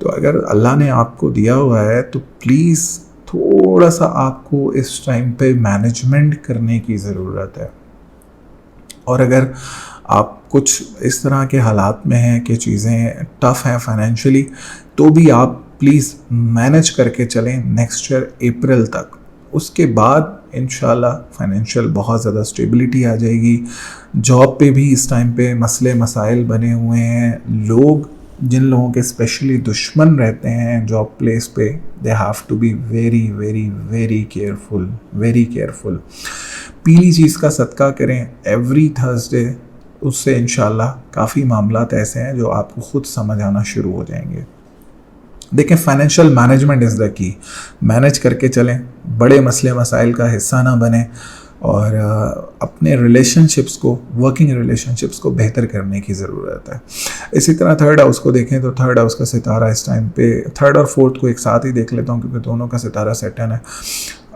Speaker 1: तो अगर अल्लाह ने आपको दिया हुआ है तो प्लीज़ थोड़ा सा आपको इस टाइम पे मैनेजमेंट करने की ज़रूरत है। और अगर आप कुछ इस तरह के हालात में हैं कि चीज़ें टफ़ हैं फाइनेंशियली, तो भी आप प्लीज़ मैनेज करके चलें नेक्स्ट ईयर अप्रैल तक। उसके बाद इंशाल्लाह फाइनेंशियल बहुत ज़्यादा स्टेबिलिटी आ जाएगी। जॉब पे भी इस टाइम पे मसले मसाइल बने हुए हैं, लोग जिन लोगों के स्पेशली दुश्मन रहते हैं जॉब प्लेस पे, they have to be very very very careful, very careful. पीली चीज़ का सदका करें एवरी थर्सडे, उससे इंशाल्लाह काफ़ी मामलात ऐसे हैं जो आपको ख़ुद समझ आना शुरू हो जाएंगे। देखें, financial management is the key. Manage करके चलें, बड़े मसले मसाइल का हिस्सा ना बने और अपने रिलेशनशिप्स को, वर्किंग रिलेशनशिप्स को बेहतर करने की ज़रूरत है। इसी तरह थर्ड हाउस को देखें तो थर्ड हाउस का सितारा इस टाइम पे, थर्ड और फोर्थ को एक साथ ही देख लेता हूँ क्योंकि दोनों का सितारा सेटन है।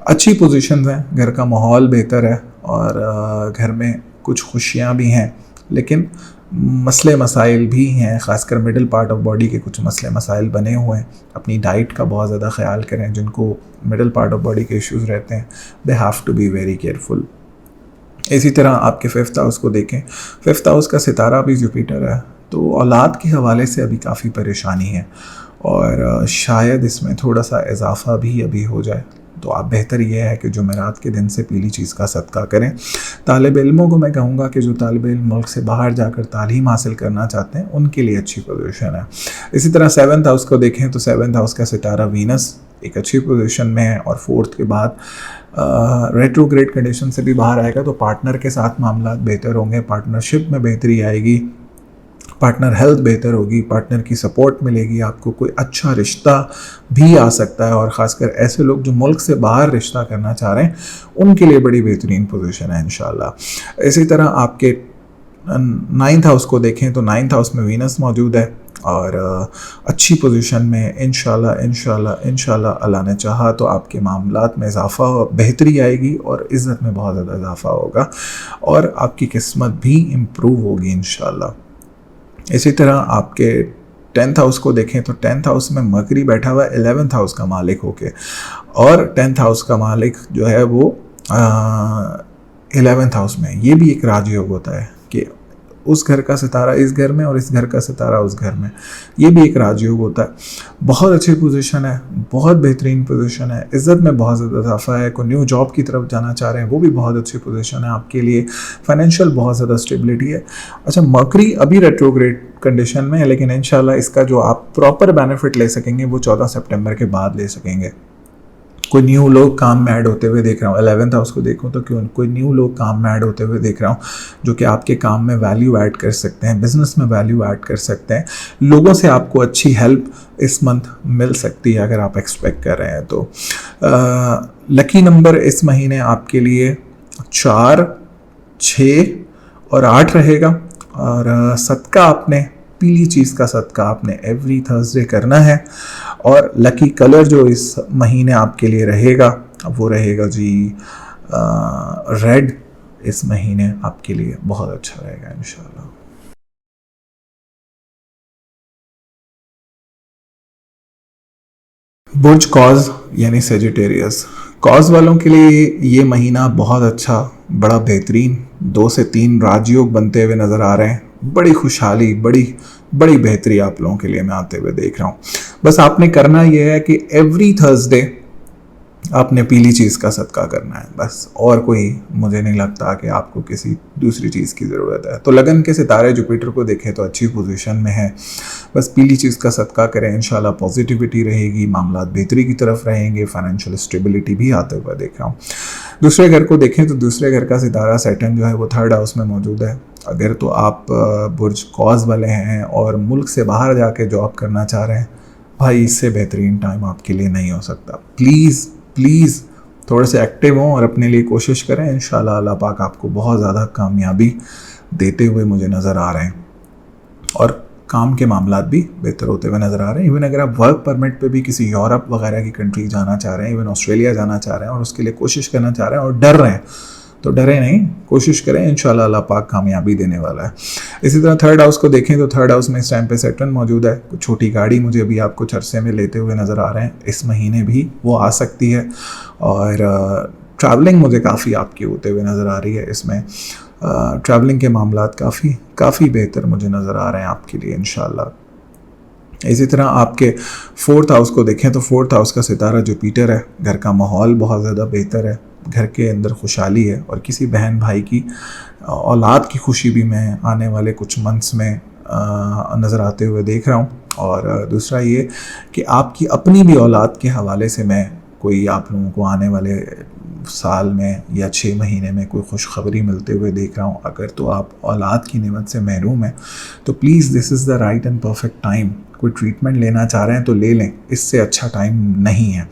Speaker 1: अच्छी पोजीशंस हैं, घर का माहौल बेहतर है और घर में कुछ खुशियाँ भी हैं, लेकिन मसले मसाइल भी हैं, ख़ासकर मिडिल पार्ट ऑफ बॉडी के कुछ मसले मसाइल बने हुए हैं। अपनी डाइट का बहुत ज़्यादा ख्याल करें, जिनको मिडिल पार्ट ऑफ बॉडी के इश्यूज़ रहते हैं they have to be very careful. इसी तरह आपके फिफ्थ हाउस को देखें, फिफ्थ हाउस का सितारा भी जुपिटर है, तो औलाद के हवाले से अभी काफ़ी परेशानी है और शायद इसमें थोड़ा सा इजाफा भी अभी हो जाए। तो आप बेहतर ये है कि जुमेरात के दिन से पीली चीज़ का सदका करें। तालिब इल्मों को मैं कहूँगा कि जो तालिब इल्म मुल्क से बाहर जाकर तालीम हासिल करना चाहते हैं उनके लिए अच्छी पोजीशन है। इसी तरह सेवन्थ हाउस को देखें तो सेवन्थ हाउस का सितारा वीनस एक अच्छी पोजीशन में है और फोर्थ के बाद रेट्रोग्रेड कंडीशन से भी बाहर आएगा, तो पार्टनर के साथ मामला बेहतर होंगे, पार्टनरशिप में बेहतरी आएगी, पार्टनर हेल्थ बेहतर होगी, पार्टनर की सपोर्ट मिलेगी, आपको कोई अच्छा रिश्ता भी आ सकता है और ख़ासकर ऐसे लोग जो मुल्क से बाहर रिश्ता करना चाह रहे हैं उनके लिए बड़ी बेहतरीन पोजीशन है इंशाल्लाह। इसी तरह आपके नाइन्थ हाउस को देखें तो नाइन्थ हाउस में वीनस मौजूद है और अच्छी पोजीशन में इंशाल्लाह अल्लाह ने चाहा तो आपके मामलात में इजाफा, बेहतरी आएगी और इज़्ज़त में बहुत ज़्यादा इजाफा होगा और आपकी किस्मत भी इम्प्रूव होगी इंशाल्लाह। इसी तरह आपके टेंथ हाउस को देखें तो टेंथ हाउस में मरकरी बैठा हुआ है 11th हाउस का मालिक होके, और टेंथ हाउस का मालिक जो है वो 11th हाउस में। ये भी एक राजयोग होता है कि उस घर का सितारा इस घर में और इस घर का सितारा उस घर में, ये भी एक राजयोग होता है। बहुत अच्छी पोजीशन है, बहुत बेहतरीन पोजीशन है, इज़्ज़त में बहुत ज़्यादा इजाफा है। कोई न्यू जॉब की तरफ जाना चाह रहे हैं वो भी बहुत अच्छी पोजीशन है आपके लिए, फाइनेंशियल बहुत ज़्यादा स्टेबिलिटी है। अच्छा, मरकरी अभी रेट्रोग्रेड कंडीशन में है, लेकिन इंशाल्लाह इसका जो आप प्रॉपर बेनिफिट ले सकेंगे वो 14 सितंबर के बाद ले सकेंगे। कोई न्यू लोग काम में ऐड होते हुए देख रहा हूँ, 11th हाउस को देखूँ तो क्यों कोई न्यू लोग काम में ऐड होते हुए देख रहा हूँ जो कि आपके काम में वैल्यू ऐड कर सकते हैं, बिजनेस में वैल्यू ऐड कर सकते हैं। लोगों से आपको अच्छी हेल्प इस मंथ मिल सकती है अगर आप एक्सपेक्ट कर रहे हैं तो। लकी नंबर इस महीने आपके लिए 4, 6 और 8 रहेगा और सदका आपने पीली चीज़ का सदका आपने एवरी थर्सडे करना है। और लकी कलर जो इस महीने आपके लिए रहेगा वो रहेगा जी रेड। इस महीने आपके लिए बहुत अच्छा रहेगा इंशाल्लाह। बुर्ज कॉज यानी सेजिटेरियस, कॉज वालों के लिए ये महीना बहुत अच्छा, बड़ा बेहतरीन 2 से 3 राजयोग बनते हुए नज़र आ रहे हैं। बड़ी खुशहाली, बड़ी बेहतरी आप लोगों के लिए मैं आते हुए देख रहा हूँ। बस आपने करना ये है कि एवरी थर्सडे आपने पीली चीज़ का सदका करना है बस, और कोई मुझे नहीं लगता कि आपको किसी दूसरी चीज़ की ज़रूरत है। तो लगन के सितारे जुपिटर को देखें तो अच्छी पोजीशन में है, बस पीली चीज़ का सदका करें, इंशाल्लाह पॉजिटिविटी रहेगी, मामलात बेहतरी की तरफ रहेंगे, फाइनेंशियल स्टेबिलिटी भी आते हुए देख रहा हूँ। दूसरे घर को देखें तो दूसरे घर का सितारा सैटर्न जो है वो 3rd हाउस में मौजूद है। अगर तो आप बुर्ज कॉज वाले हैं और मुल्क से बाहर जाके जॉब करना चाह रहे हैं, भाई इससे बेहतरीन टाइम आपके लिए नहीं हो सकता। प्लीज़ थोड़े से एक्टिव हों और अपने लिए कोशिश करें, इंशाल्लाह अल्लाह पाक आपको बहुत ज़्यादा कामयाबी देते हुए मुझे नज़र आ रहे हैं और काम के मामलात भी बेहतर होते हुए नज़र आ रहे हैं। इवन अगर आप वर्क परमिट पे भी किसी यूरोप वगैरह की कंट्री जाना चाह रहे हैं, इवन ऑस्ट्रेलिया जाना चाह रहे हैं और उसके लिए कोशिश करना चाह रहे हैं और डर रहे हैं, तो डरे नहीं, कोशिश करें, इंशाल्लाह अल्लाह पाक कामयाबी देने वाला है। इसी तरह 3rd हाउस को देखें तो 3rd हाउस में इस टाइम पे सैटर्न मौजूद है। कुछ छोटी गाड़ी मुझे अभी आप कुछ अरसे में लेते हुए नज़र आ रहे हैं, इस महीने भी वो आ सकती है और ट्रैवलिंग मुझे काफ़ी आपकी होते हुए नज़र आ रही है। इसमें ट्रैवलिंग के मामलात काफ़ी बेहतर मुझे नज़र आ रहे हैं आपके लिए इंशाल्लाह। इसी तरह आपके 4th हाउस को देखें तो 4th हाउस का सितारा जुपिटर है। घर का माहौल बहुत ज़्यादा बेहतर है, घर के अंदर खुशहाली है और किसी बहन भाई की औलाद की खुशी भी मैं आने वाले कुछ मंथ्स में नज़र आते हुए देख रहा हूँ। और दूसरा ये कि आपकी अपनी भी औलाद के हवाले से मैं कोई आप लोगों को आने वाले साल में या 6 महीने में कोई खुशखबरी मिलते हुए देख रहा हूँ। अगर तो आप औलाद की नेमत से महरूम हैं तो please this is the right and perfect time. कोई ट्रीटमेंट लेना चाह रहे हैं तो ले लें, इससे अच्छा टाइम नहीं है।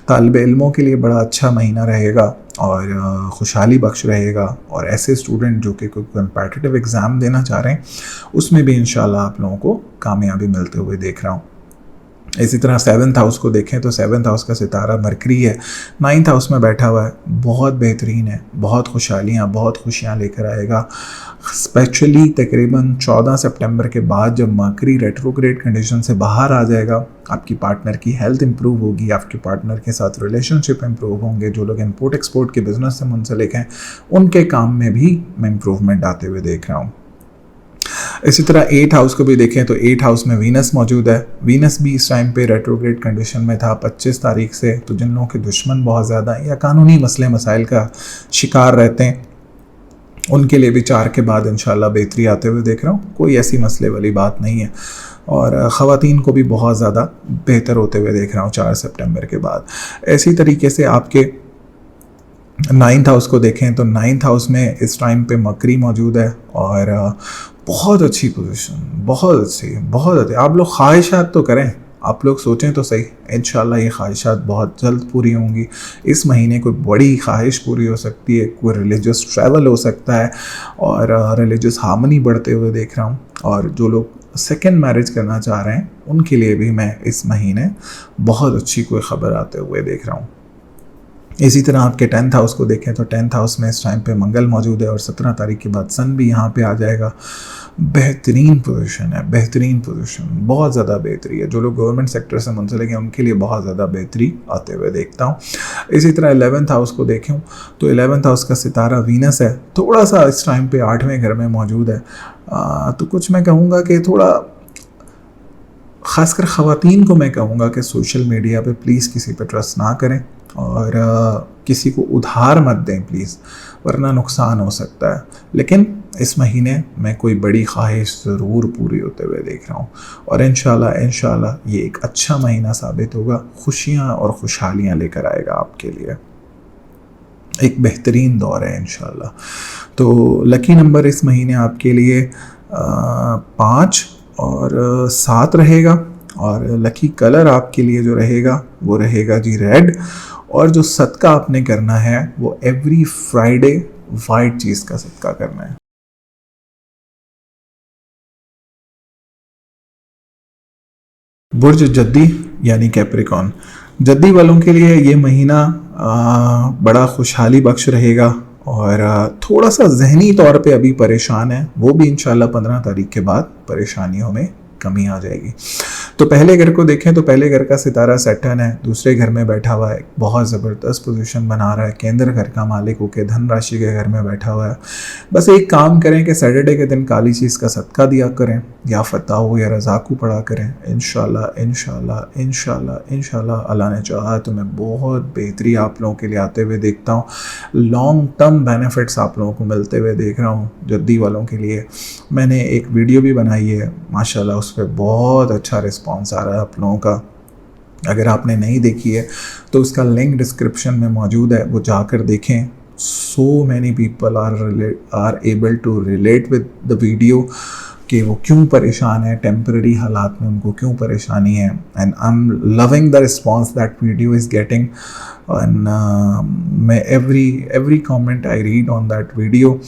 Speaker 1: तालिब इल्मों के लिए बड़ा अच्छा महीना रहेगा और खुशहाली बख्श रहेगा। और ऐसे स्टूडेंट जो कि कोई कम्पिटिटिव एग्ज़ाम देना चाह रहे हैं उसमें भी इंशाल्लाह आप लोगों को कामयाबी मिलते हुए देख रहा हूँ। इसी तरह 7th हाउस को देखें तो 7th हाउस का सितारा मरकरी है, 9th हाउस में बैठा हुआ है, बहुत बेहतरीन है, बहुत खुशहालियाँ बहुत खुशियाँ लेकर आएगा। स्पेशली तकरीबन 14 सितंबर के बाद जब मरकरी रेट्रोग्रेड कंडीशन से बाहर आ जाएगा, आपकी पार्टनर की हेल्थ इंप्रूव होगी, आपके पार्टनर के साथ रिलेशनशिप इंप्रूव होंगे। जो लोग इंपोर्ट एक्सपोर्ट के बिज़नेस से मुंसलिक हैं उनके काम में भी मैं इम्प्रूवमेंट आते हुए देख रहा हूँ। इसी तरह 8th हाउस को भी देखें तो 8th हाउस में वीनस मौजूद है। वीनस भी इस टाइम पे रेट्रोग्रेड कंडीशन में था 25 तारीख से। तो जिन लोगों के दुश्मन बहुत ज़्यादा हैं या कानूनी मसले मसाइल का शिकार रहते हैं उनके लिए भी 4 के बाद इंशाल्लाह बेहतरी आते हुए देख रहा हूँ। कोई ऐसी मसले वाली बात नहीं है। और ख़वातीन को भी बहुत ज़्यादा बेहतर होते हुए देख रहा हूँ 4 सितंबर के बाद। इसी तरीके से आपके 9th हाउस को देखें तो 9th हाउस में इस टाइम पे मकरी मौजूद है और बहुत अच्छी पोजीशन, बहुत अच्छी। आप लोग ख्वाहिशात तो करें, आप लोग सोचें तो सही, इंशाल्लाह ये ख्वाहिशात बहुत जल्द पूरी होंगी। इस महीने कोई बड़ी ख्वाहिश पूरी हो सकती है, कोई रिलीजियस ट्रैवल हो सकता है और रिलीजियस हार्मनी बढ़ते हुए देख रहा हूँ। और जो लोग सेकेंड मैरिज करना चाह रहे हैं उनके लिए भी मैं इस महीने बहुत अच्छी कोई ख़बर आते हुए देख रहा हूँ। इसी तरह आपके 10th हाउस को देखें तो 10th हाउस में इस टाइम पे मंगल मौजूद है और 17 तारीख के बाद सन भी यहाँ पे आ जाएगा। बेहतरीन पोजीशन है, बेहतरीन पोजीशन, बहुत ज़्यादा बेहतरी है। जो लोग गवर्नमेंट सेक्टर से मुंसलिक हैं उनके लिए बहुत ज़्यादा बेहतरी आते हुए देखता हूँ। इसी तरह 11th हाउस को देखें तो 11th हाउस का सितारा वीनस है, थोड़ा सा इस टाइम पे 8वें घर में मौजूद है। तो कुछ मैं कहूँगा कि थोड़ा ख़ासकर ख़वातीन को मैं कहूँगा कि सोशल मीडिया पे प्लीज़ किसी पे ट्रस्ट ना करें और किसी को उधार मत दें प्लीज़, वरना नुकसान हो सकता है। लेकिन इस महीने मैं कोई बड़ी ख्वाहिश ज़रूर पूरी होते हुए देख रहा हूँ और इंशाल्लाह ये एक अच्छा महीना साबित होगा, खुशियाँ और खुशहालियाँ लेकर आएगा आपके लिए। एक बेहतरीन दौर है इंशाल्लाह। तो लकी नंबर इस महीने आपके लिए 5 और 7 रहेगा और लकी कलर आपके लिए जो रहेगा वो रहेगा जी रेड। और जो सदका आपने करना है वो एवरी फ्राइडे वाइट चीज़ का सदका करना है। बुर्ज जद्दी यानी कैप्रिकॉन, जद्दी वालों के लिए ये महीना बड़ा खुशहाली बख्श रहेगा और थोड़ा सा जहनी तौर पे अभी परेशान है, वो भी इंशाल्लाह 15 तारीख के बाद परेशानियों में कमी आ जाएगी। तो पहले घर को देखें तो पहले घर का सितारा सैटर्न है, दूसरे घर में बैठा हुआ है, बहुत ज़बरदस्त पोजीशन बना रहा है, केंद्र घर का मालिक होकर धन राशि के घर में बैठा हुआ है। बस एक काम करें कि सैटरडे के दिन काली चीज़ का सदका दिया करें या फतह हो या रज़ाकू पढ़ा करें। इंशाल्लाह अल्लाह ने चाहा तो मैं बहुत बेहतरी आप लोगों के लिए आते हुए देखता हूँ। लॉन्ग टर्म बेनिफिट्स आप लोगों को मिलते हुए देख रहा हूँ जद्दी वालों के लिए। मैंने एक वीडियो भी बनाई है माशाल्लाह, उस पर बहुत अच्छा रिस्पॉन्स आ रहा है आप लोगों का। अगर आपने नहीं देखी है तो उसका लिंक डिस्क्रिप्शन में मौजूद है, वो जाकर देखें। So many people are able to relate with the video कि वो क्यों परेशान है, टेम्पररी हालात में उनको क्यों परेशानी है। And I am loving the response that video is getting. And मैं every comment I read on that video.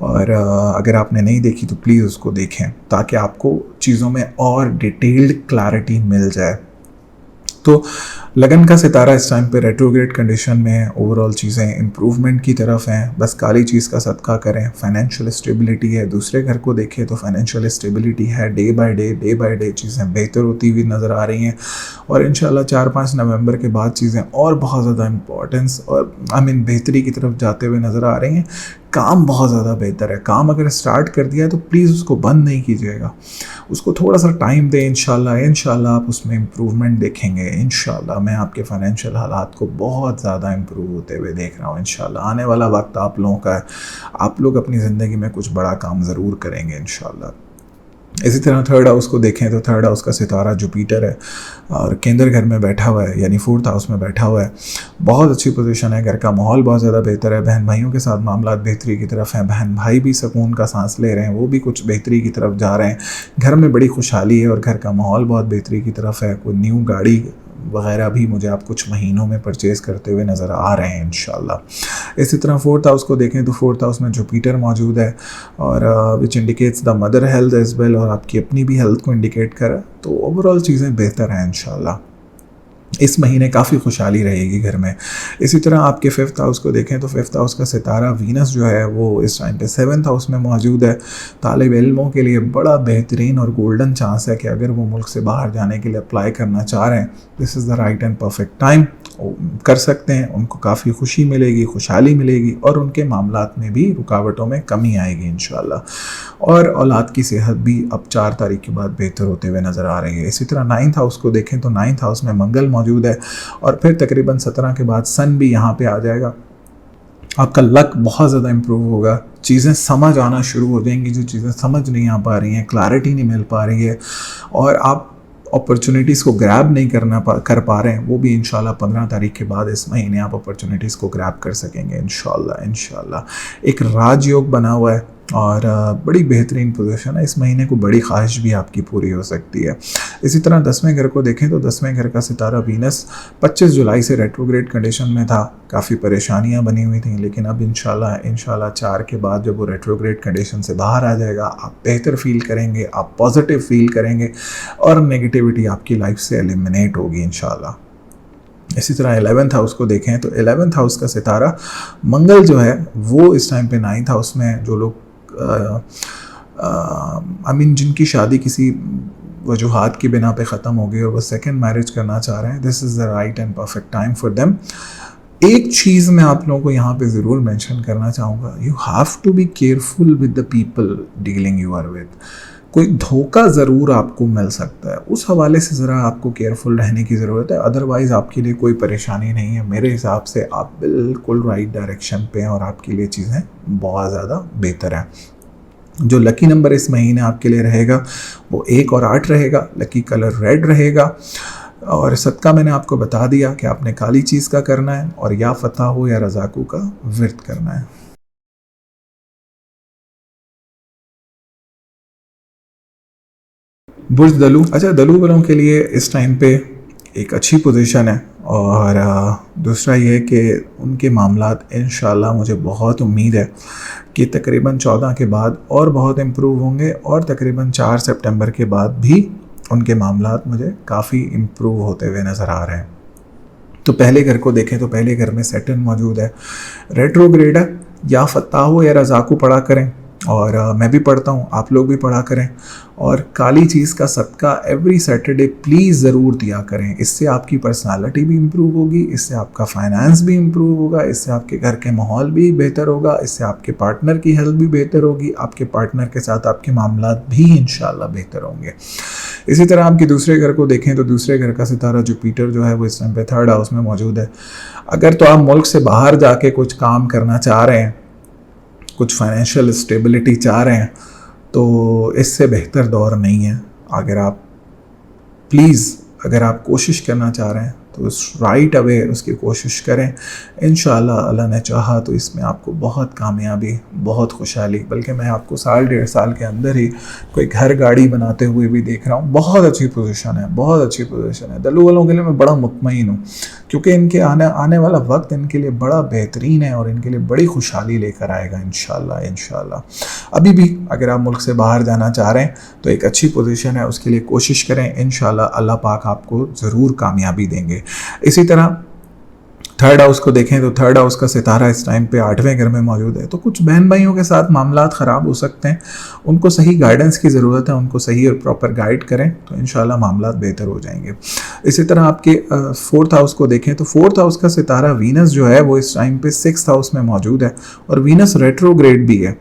Speaker 1: और अगर आपने नहीं देखी तो प्लीज़ उसको देखें ताकि आपको चीज़ों में और डिटेल्ड क्लैरिटी मिल जाए। तो लगन का सितारा इस टाइम पे रेट्रोग्रेड कंडीशन में है, ओवरऑल चीज़ें इम्प्रूवमेंट की तरफ हैं। बस काली चीज़ का सदका करें, फाइनेंशियल स्टेबिलिटी है। दूसरे घर को देखें तो फाइनेंशियल स्टेबिलिटी है, डे बाय डे चीज़ें बेहतर होती हुई नज़र आ रही हैं। और इंशाल्लाह 4-5 नवंबर के बाद चीज़ें और बहुत ज़्यादा इम्पोर्टेंस और बेहतरी की तरफ जाते हुए नज़र आ रही हैं। काम बहुत ज़्यादा बेहतर है। काम अगर स्टार्ट कर दिया है तो प्लीज़ उसको बंद नहीं कीजिएगा, उसको थोड़ा सा टाइम दें। इंशाल्लाह आप उसमें इम्प्रूवमेंट देखेंगे। इंशाल्लाह मैं आपके फाइनेंशियल हालात को बहुत ज़्यादा इम्प्रूव होते हुए देख रहा हूँ। इंशाल्लाह आने वाला वक्त आप लोगों का है, आप लोग अपनी ज़िंदगी में कुछ बड़ा काम ज़रूर करेंगे इंशाल्लाह। इसी तरह थर्ड हाउस को देखें तो थर्ड हाउस का सितारा जुपिटर है और केंद्र घर में बैठा हुआ है, यानी फोर्थ हाउस में बैठा हुआ है। बहुत अच्छी पोजीशन है, घर का माहौल बहुत ज़्यादा बेहतर है, बहन भाइयों के साथ मामला बेहतरी की तरफ हैं, बहन भाई भी सुकून का सांस ले रहे हैं, वो भी कुछ बेहतरी की तरफ जा रहे हैं, घर में बड़ी खुशहाली है और घर का माहौल बहुत बेहतरी की तरफ है। कोई न्यू गाड़ी वगैरह भी मुझे आप कुछ महीनों में परचेज़ करते हुए नज़र आ रहे हैं इंशाल्लाह। इसी तरह फोर्थ हाउस को देखें तो फोर्थ हाउस में जुपिटर मौजूद है और which indicates the mother health as well, और आपकी अपनी भी हेल्थ को इंडिकेट करे, तो ओवरऑल चीज़ें बेहतर हैं इंशाल्लाह। इस महीने काफ़ी खुशहाली रहेगी घर में। इसी तरह आपके फिफ्थ हाउस को देखें तो फिफ्थ हाउस का सितारा वीनस जो है वो इस टाइम पे सेवन्थ हाउस में मौजूद है। तालिब इल्मों के लिए बड़ा बेहतरीन और गोल्डन चांस है कि अगर वो मुल्क से बाहर जाने के लिए अप्लाई करना चाह रहे हैं, this is the right and perfect time, कर सकते हैं। उनको काफ़ी खुशी मिलेगी, खुशहाली मिलेगी और उनके मामलात में भी रुकावटों में कमी आएगी इंशाल्लाह। और औलाद की सेहत भी अब 4 तारीख के बाद बेहतर होते हुए नज़र आ रही है। इसी तरह नाइन्थ हाउस को देखें तो नाइन्थ हाउस में मंगल मौजूद है और फिर तकरीबन 17 के बाद सन भी यहाँ पे आ जाएगा। आपका लक बहुत ज़्यादा इम्प्रूव होगा, चीज़ें समझ आना शुरू हो जाएंगी, जो चीज़ें समझ नहीं आ पा रही हैं, क्लैरिटी नहीं मिल पा रही है और आप अपॉर्चुनिटीज़ को ग्रैब नहीं कर पा रहे हैं, वो भी इंशाल्लाह 15 तारीख के बाद इस महीने आप अपॉर्चुनिटीज़ को ग्रैब कर सकेंगे इंशाल्लाह। एक राजयोग बना हुआ है और बड़ी बेहतरीन पोजीशन है, इस महीने को बड़ी ख्वाहिश भी आपकी पूरी हो सकती है। इसी तरह 10वें घर को देखें तो 10वें घर का सितारा वीनस 25 जुलाई से रेट्रोग्रेड कंडीशन में था, काफ़ी परेशानियां बनी हुई थी, लेकिन अब इंशाल्लाह 4 के बाद जब वो रेट्रोग्रेड कंडीशन से बाहर आ जाएगा, आप बेहतर फील करेंगे, आप पॉजिटिव फील करेंगे और नेगेटिविटी आपकी लाइफ से एलिमिनेट होगी इंशाल्लाह। इसी तरह 11th हाउस को देखें तो 11th हाउस का सितारा मंगल जो है वो इस टाइम पे 9th हाउस में, जो लोग जिनकी शादी किसी वजूहात की बिना पे ख़त्म हो गई और वो सेकंड मैरिज करना चाह रहे हैं, this is the right and perfect time for them. एक चीज़ मैं आप लोगों को यहाँ पे ज़रूर मेंशन करना चाहूँगा, you have to be careful with the people dealing you are with. कोई धोखा ज़रूर आपको मिल सकता है, उस हवाले से ज़रा आपको केयरफुल रहने की ज़रूरत है, अदरवाइज़ आपके लिए कोई परेशानी नहीं है। मेरे हिसाब से आप बिल्कुल राइट डायरेक्शन पे हैं और आपके लिए चीज़ें बहुत ज़्यादा बेहतर हैं। जो लकी नंबर इस महीने आपके लिए रहेगा वो 1 और 8 रहेगा, लकी कलर रेड रहेगा और सदका मैंने आपको बता दिया कि आपने काली चीज़ का करना है और या फतह हो या रज़ाकू का विर्द करना है। बुर्ज दलू, अच्छा दलू वालों के लिए इस टाइम पे एक अच्छी पोजीशन है और दूसरा ये कि उनके मामलात इंशाल्लाह मुझे बहुत उम्मीद है कि तकरीबन 14 के बाद और बहुत इम्प्रूव होंगे और तकरीबन 4 सितंबर के बाद भी उनके मामलात मुझे काफ़ी इम्प्रूव होते हुए नज़र आ रहे हैं। तो पहले घर को देखें तो पहले घर में सैटर्न मौजूद है, रेट्रोग्रेड है, या फतह हो या रज़ाकू पढ़ा करें और मैं भी पढ़ता हूँ, आप लोग भी पढ़ा करें और काली चीज़ का सदका एवरी सैटरडे प्लीज़ ज़रूर दिया करें। इससे आपकी पर्सनालिटी भी इम्प्रूव होगी, इससे आपका फाइनेंस भी इम्प्रूव होगा, इससे आपके घर के माहौल भी बेहतर होगा, इससे आपके पार्टनर की हेल्थ भी बेहतर होगी, आपके पार्टनर के साथ आपके मामलात भी इंशाल्लाह बेहतर होंगे। इसी तरह आपके दूसरे घर को देखें तो दूसरे घर का सितारा जुपिटर जो है वो इस टाइम पे 3rd हाउस में मौजूद है। अगर तो आप मुल्क से बाहर जाके कुछ काम करना चाह रहे हैं, कुछ फाइनेंशियल स्टेबिलिटी चाह रहे हैं, तो इससे बेहतर दौर नहीं है। अगर आप कोशिश करना चाह रहे हैं तो राइट अवे उसकी कोशिश करें। इंशाल्लाह अल्लाह ने चाहा तो इसमें आपको बहुत कामयाबी, बहुत खुशहाली, बल्कि मैं आपको 1.5 साल के अंदर ही कोई घर गाड़ी बनाते हुए भी देख रहा हूँ। बहुत अच्छी पोजीशन है, बहुत अच्छी पोजीशन है। दल्लू वालों के लिए मैं बड़ा मुतमईन हूँ क्योंकि इनके आने वाला वक्त इनके लिए बड़ा बेहतरीन है और इनके लिए बड़ी खुशहाली लेकर आएगा इंशाल्लाह। अभी भी अगर आप मुल्क से बाहर जाना चाह रहे हैं तो एक अच्छी पोजीशन है, उसके लिए कोशिश करें। इंशाल्लाह अल्लाह पाक आपको ज़रूर कामयाबी देंगे। इसी तरह 3rd हाउस को देखें तो 3rd हाउस का सितारा इस टाइम पे 8वें घर में मौजूद है। तो कुछ बहन भाइयों के साथ मामलात ख़राब हो सकते हैं, उनको सही गाइडेंस की ज़रूरत है, उनको सही और प्रॉपर गाइड करें तो इंशाल्लाह मामलात बेहतर हो जाएंगे। इसी तरह आपके 4th हाउस को देखें तो 4th हाउस का सितारा वीनस जो है वो इस टाइम पे 6th हाउस में मौजूद है और वीनस रेट्रोग्रेड भी है।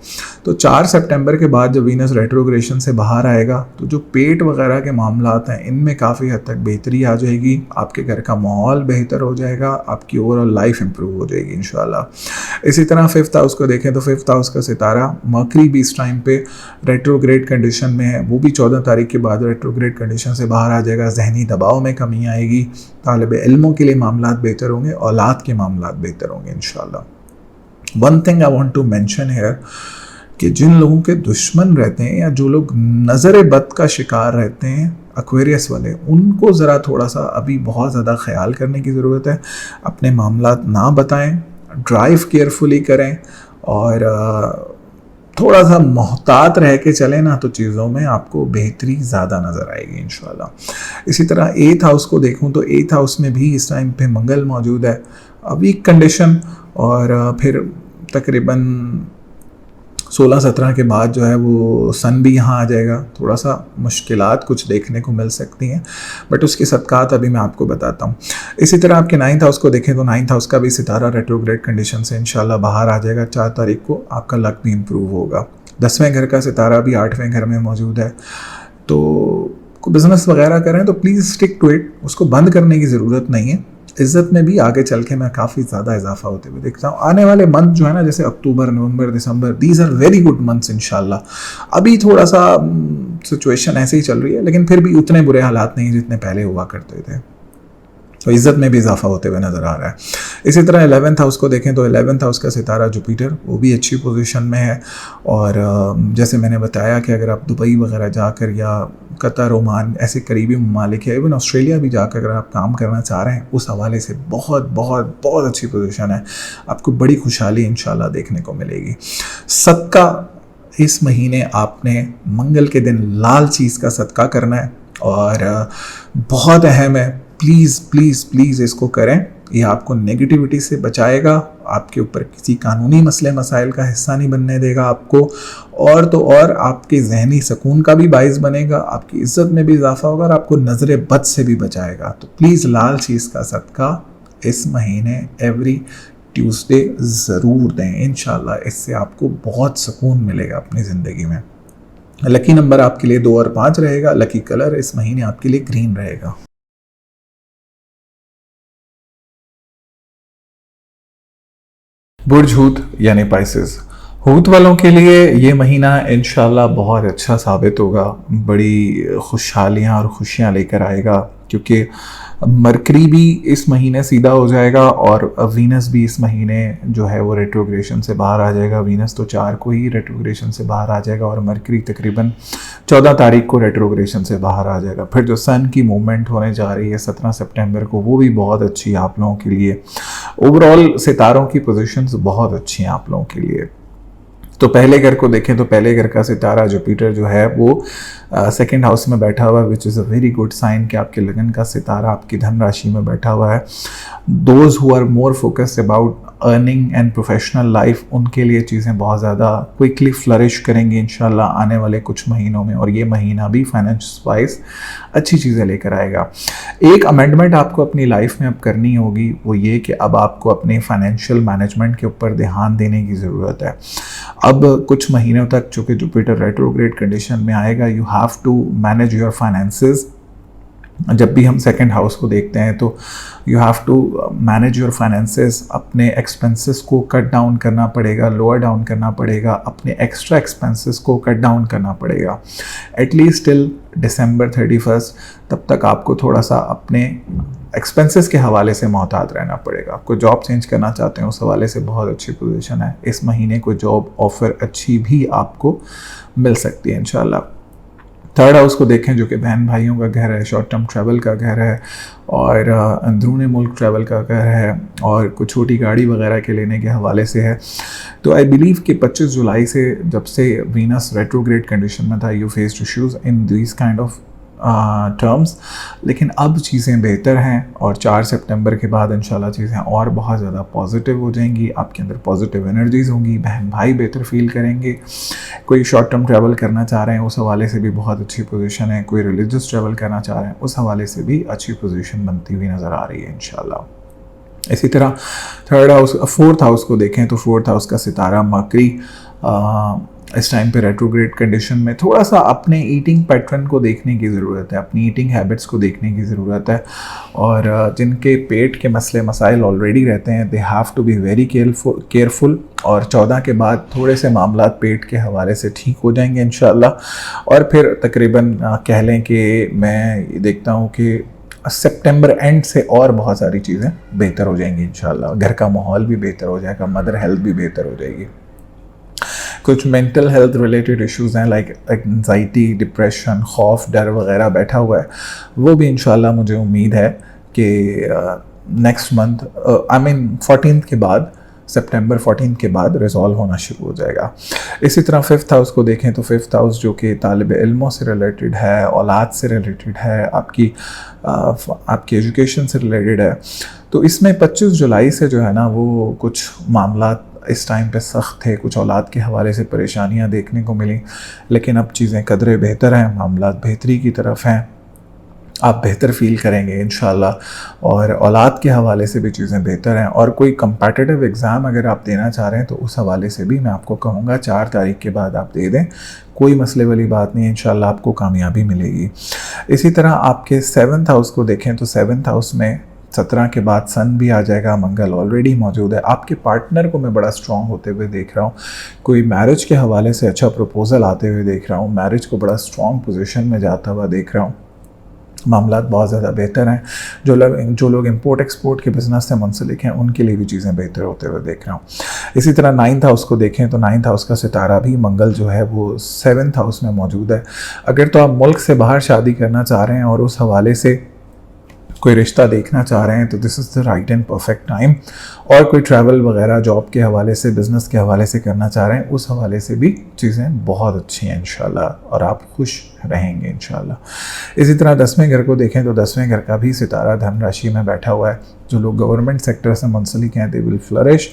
Speaker 1: तो 4 सितंबर के बाद जब वीनस रेट्रोग्रेशन से बाहर आएगा तो जो पेट वगैरह के मामलात हैं इनमें काफ़ी हद तक बेहतरी आ जाएगी, आपके घर का माहौल बेहतर हो जाएगा, आपकी ओवरऑल लाइफ इंप्रूव हो जाएगी इंशाल्लाह। इसी तरह 5th हाउस को देखें तो 5th हाउस का सितारा मर्करी भी इस टाइम पे रेट्रोग्रेड कंडीशन में है, वो भी 14 तारीख के बाद रेट्रोग्रेड कंडीशन से बाहर आ जाएगा। जहनी दबाव में कमी आएगी, तालिब इल्मों के लिए मामलात बेहतर होंगे, औलाद के मामलात बेहतर होंगे इंशाल्लाह। One thing I want to mention here कि जिन लोगों के दुश्मन रहते हैं या जो लोग नज़र बद का शिकार रहते हैं एक्वेरियस वाले, उनको ज़रा थोड़ा सा अभी बहुत ज़्यादा ख्याल करने की ज़रूरत है। अपने मामलात ना बताएं, ड्राइव केयरफुली करें और थोड़ा सा मोहतात रह के चलें ना, तो चीज़ों में आपको बेहतरी ज़्यादा नज़र आएगी इंशाल्लाह। इसी तरह 8th हाउस को देखूं तो 8th हाउस में भी इस टाइम पे मंगल मौजूद है, वीक कंडीशन, और फिर तकरीबन 16-17 के बाद जो है वो सन भी यहाँ आ जाएगा। थोड़ा सा मुश्किलात कुछ देखने को मिल सकती हैं, बट उसकी सदकात अभी मैं आपको बताता हूँ। इसी तरह आपके 9th हाउस को देखें तो 9th हाउस का भी सितारा रेट्रोग्रेड कंडीशन से इंशाल्लाह बाहर आ जाएगा। 4 तारीख को आपका लक भी इम्प्रूव होगा। 10वें घर का सितारा भी 8वें घर में मौजूद है, तो कोई बिज़नेस वगैरह करें तो प्लीज़ स्टिक टू इट, उसको बंद करने की ज़रूरत नहीं है। इज़्ज़त में भी आगे चल के मैं काफ़ी ज़्यादा इजाफा होते हुए देखता हूँ। आने वाले मंथ जो है ना, जैसे अक्टूबर, नवंबर, दिसंबर, these are very good months इंशाल्लाह। अभी थोड़ा सा सिचुएशन ऐसे ही चल रही है, लेकिन फिर भी उतने बुरे हालात नहीं जितने पहले हुआ करते थे, तो इज़्ज़त में भी इजाफा होते हुए नज़र आ रहा है। इसी तरह 11th हाउस को देखें तो 11th हाउस का सितारा जुपिटर, वो भी अच्छी पोजीशन में है। और जैसे मैंने बताया कि अगर आप दुबई वगैरह जाकर या कतर, ओमान, ऐसे करीबी ममालिक या इवन ऑस्ट्रेलिया भी जाकर अगर आप काम करना चाह रहे हैं, उस हवाले से बहुत बहुत बहुत अच्छी पोजीशन है। आपको बड़ी खुशहाली इंशाल्लाह देखने को मिलेगी। सदका इस महीने आपने मंगल के दिन लाल चीज़ का सदका करना है, और बहुत अहम है, प्लीज़ प्लीज़ प्लीज़ इसको करें। ये आपको नेगेटिविटी से बचाएगा, आपके ऊपर किसी कानूनी मसले मसाइल का हिस्सा नहीं बनने देगा आपको, और तो और आपके जहनी सुकून का भी बाइस बनेगा, आपकी इज़्ज़त में भी इजाफा होगा और आपको नज़र बद से भी बचाएगा। तो प्लीज़ लाल चीज़ का सदका इस महीने एवरी ट्यूसडे ज़रूर दें इंशाल्लाह। इससे आपको बहुत सुकून मिलेगा अपनी ज़िंदगी में। लकी नंबर आपके लिए 2 और 5 रहेगा। लकी कलर इस महीने आपके लिए ग्रीन रहेगा। बुर्ज हूत यानी पाइसेस, हूत वालों के लिए ये महीना इंशाल्लाह बहुत अच्छा साबित होगा, बड़ी खुशहालियाँ और खुशियाँ लेकर आएगा, क्योंकि मरकरी भी इस महीने सीधा हो जाएगा और वीनस भी इस महीने जो है वो रेट्रोग्रेशन से बाहर आ जाएगा। वीनस तो 4 को ही रेट्रोग्रेशन से बाहर आ जाएगा और मरकरी तकरीबन 14 तारीख को रेट्रोग्रेशन से बाहर आ जाएगा। फिर जो सन की मूवमेंट होने जा रही है 17 सितंबर को, वो भी बहुत अच्छी है आप लोगों के लिए। ओवरऑल सितारों की पोजीशंस बहुत अच्छी हैं आप लोगों के लिए। तो पहले घर को देखें तो पहले घर का सितारा जुपिटर जो है वो 2nd हाउस में बैठा हुआ है, which is a very good sign कि आपके लगन का सितारा आपकी धन राशि में बैठा हुआ है। Those who are more focused about earning and professional life, उनके लिए चीज़ें बहुत ज़्यादा क्विकली फ्लरिश करेंगी इंशाल्लाह आने वाले कुछ महीनों में, और ये महीना भी फाइनेंस वाइज अच्छी चीज़ें लेकर आएगा। एक अमेंडमेंट आपको अपनी लाइफ में अब करनी होगी, वो ये कि अब आपको अपने फाइनेंशियल मैनेजमेंट के ऊपर ध्यान देने की ज़रूरत है। अब कुछ महीनों तक चूँकि जुपिटर रेट्रोग्रेड कंडीशन में आएगा, you have to manage your finances. जब भी हम 2nd हाउस को देखते हैं तो you have to manage your finances. अपने एक्सपेंसेस को कट डाउन करना पड़ेगा, लोअर डाउन करना पड़ेगा, अपने एक्स्ट्रा एक्सपेंसेस को कट डाउन करना पड़ेगा एटलीस्ट टिल December 31। तब तक आपको थोड़ा सा अपने एक्सपेंसेस के हवाले से मोहतात रहना पड़ेगा। आपको जॉब चेंज करना चाहते हैं, उस हवाले से बहुत अच्छी पोजीशन है। इस महीने को जॉब ऑफ़र अच्छी भी आपको मिल सकती है इंशाल्लाह। 3rd हाउस को देखें जो कि बहन भाइयों का घर है, शॉर्ट टर्म ट्रैवल का घर है और अंदरूनी मुल्क ट्रैवल का घर है और कुछ छोटी गाड़ी वगैरह के लेने के हवाले से है। तो आई बिलीव कि 25 जुलाई से जब से वीनस रेट्रोग्रेड कंडीशन में था, you faced issues in this kind of terms, लेकिन अब चीज़ें बेहतर हैं और 4 सितंबर के बाद इंशाल्लाह चीज़ें और बहुत ज़्यादा पॉजिटिव हो जाएंगी। आपके अंदर पॉजिटिव एनर्जीज़ होंगी, बहन भाई बेहतर फील करेंगे। कोई शॉर्ट टर्म ट्रैवल करना चाह रहे हैं, उस हवाले से भी बहुत अच्छी पोजीशन है। कोई रिलीजियस ट्रैवल करना चाह रहे हैं, उस हवाले से भी अच्छी पोजीशन बनती हुई नज़र आ रही है इंशाल्लाह। इसी तरह 4th हाउस को देखें तो 4th हाउस का सितारा मरकरी इस टाइम पे रेट्रोग्रेड कंडीशन में थोड़ा सा अपने ईटिंग पैटर्न को देखने की ज़रूरत है, अपनी ईटिंग हैबिट्स को देखने की ज़रूरत है। और जिनके पेट के मसले मसाइल ऑलरेडी रहते हैं, they have to be very careful. और 14 के बाद थोड़े से मामला पेट के हवाले से ठीक हो जाएंगे इंशाल्लाह। और फिर तकरीबन कह लें कि मैं देखता हूँ कि सितंबर एंड से और बहुत सारी चीज़ें बेहतर हो जाएंगी इंशाल्लाह। घर का माहौल भी बेहतर हो जाएगा, मदर हेल्थ भी बेहतर हो जाएगी। कुछ मेंटल हेल्थ रिलेटेड इश्यूज़ हैं लाइक एंजाइटी, डिप्रेशन, खौफ, डर वगैरह बैठा हुआ है, वो भी इंशाल्लाह मुझे उम्मीद है कि नेक्स्ट मंथ आई मीन 14 के बाद, सितंबर 14 के बाद रिजॉल्व होना शुरू हो जाएगा। इसी तरह 5th हाउस को देखें तो 5th हाउस जो कि तालिब इल्मों से रिलेटेड है, औलाद से रिलेटेड है, आपकी एजुकेशन से रिलेटेड है। तो इसमें 25 जुलाई से जो है ना वो कुछ मामला इस टाइम पे सख्त थे, कुछ औलाद के हवाले से परेशानियां देखने को मिली, लेकिन अब चीज़ें कदरे बेहतर हैं, मामला बेहतरी की तरफ हैं, आप बेहतर फील करेंगे इंशाल्लाह। और औलाद के हवाले से भी चीज़ें बेहतर हैं। और कोई कंपेटिटिव एग्ज़ाम अगर आप देना चाह रहे हैं तो उस हवाले से भी मैं आपको कहूँगा 4 तारीख के बाद आप दे दें, कोई मसले वाली बात नहीं है, इंशाल्लाह आपको कामयाबी मिलेगी। इसी तरह आपके 7th हाउस को देखें तो 7th हाउस में 17 के बाद सन भी आ जाएगा, मंगल ऑलरेडी मौजूद है। आपके पार्टनर को मैं बड़ा स्ट्रॉन्ग होते हुए देख रहा हूँ, कोई मैरिज के हवाले से अच्छा प्रपोजल आते हुए देख रहा हूँ, मैरिज को बड़ा स्ट्रॉन्ग पोजीशन में जाता हुआ देख रहा हूँ, मामला बहुत ज़्यादा बेहतर हैं। जो लोग इंपोर्ट एक्सपोर्ट के बिज़नेस से मुंसलिक हैं उनके लिए भी चीज़ें बेहतर होते हुए देख रहा हूँ। इसी तरह 9th हाउस को देखें तो 9th हाउस का सितारा भी मंगल जो है वो 7th हाउस में मौजूद है। अगर तो आप मुल्क से बाहर शादी करना चाह रहे हैं और उस हवाले से कोई रिश्ता देखना चाह रहे हैं तो this is the right and perfect time. और कोई ट्रैवल वगैरह जॉब के हवाले से, बिज़नेस के हवाले से करना चाह रहे हैं, उस हवाले से भी चीज़ें बहुत अच्छी हैं इंशाल्लाह, और आप खुश रहेंगे इंशाल्लाह। इसी तरह 10वें घर को देखें तो 10वें घर का भी सितारा धन राशि में बैठा हुआ है। जो लोग गवर्नमेंट सेक्टर से मुंसलिक हैं दे विल फ्लरिश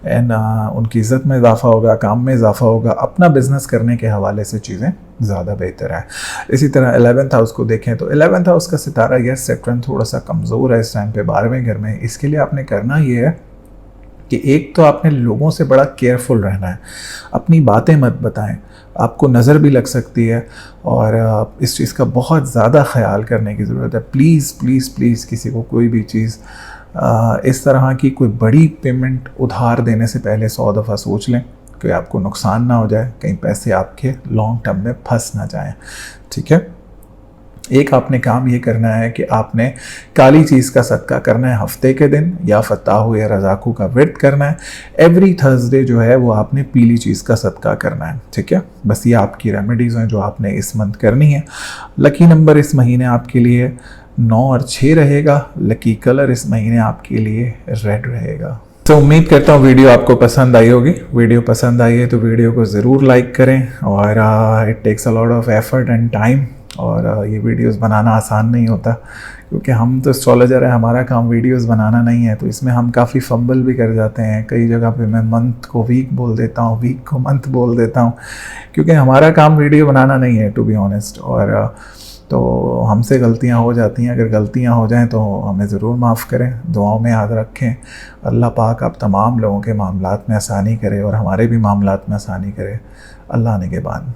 Speaker 1: एंड उनकी इज़्ज़त में इजाफा होगा, काम में इजाफा होगा, अपना बिज़नेस करने के हवाले से चीज़ें ज़्यादा बेहतर है। इसी तरह 11th हाउस को देखें तो 11th हाउस का सितारा यस सेक्टर थोड़ा सा कमज़ोर है इस टाइम पे 12वें घर में। इसके लिए आपने करना ये है कि एक तो आपने लोगों से बड़ा केयरफुल रहना है, अपनी बातें मत बताएं, आपको नज़र भी लग सकती है, और इस चीज़ का बहुत ज़्यादा ख्याल करने की ज़रूरत है। प्लीज़ प्लीज़ प्लीज़ किसी को कोई भी चीज़ इस तरह की कोई बड़ी पेमेंट उधार देने से पहले 100 दफ़ा सोच लें, कोई आपको नुकसान ना हो जाए, कहीं पैसे आपके लॉन्ग टर्म में फंस ना जाएं। ठीक है, एक आपने काम ये करना है कि आपने काली चीज़ का सदका करना है हफ्ते के दिन, या फताहू या रज़ाकू का व्रत करना है। एवरी थर्सडे जो है वो आपने पीली चीज़ का सदका करना है। ठीक है, बस ये आपकी रेमेडीज़ हैं जो आपने इस मंथ करनी है। लकी नंबर इस महीने आपके लिए 9 और 6 रहेगा। लकी कलर इस महीने आपके लिए रेड रहेगा। तो उम्मीद करता हूँ वीडियो आपको पसंद आई होगी। वीडियो पसंद आई है तो वीडियो को ज़रूर लाइक करें, और it takes a lot of effort and time, और ये वीडियोस बनाना आसान नहीं होता, क्योंकि हम तो एस्ट्रोलॉजर है, हमारा काम वीडियोस बनाना नहीं है, तो इसमें हम काफ़ी फंबल भी कर जाते हैं। कई जगह पे मैं मंथ को वीक बोल देता हूँ, वीक को मंथ बोल देता हूँ, क्योंकि हमारा काम वीडियो बनाना नहीं है टू बी ऑनेस्ट। और तो हमसे गलतियाँ हो जाती हैं, अगर गलतियाँ हो जाएं तो हमें ज़रूर माफ़ करें, दुआओं में याद रखें। अल्लाह पाक आप तमाम लोगों के मामलात में आसानी करे और हमारे भी मामलात में आसानी करे। अल्लाह निगहबान।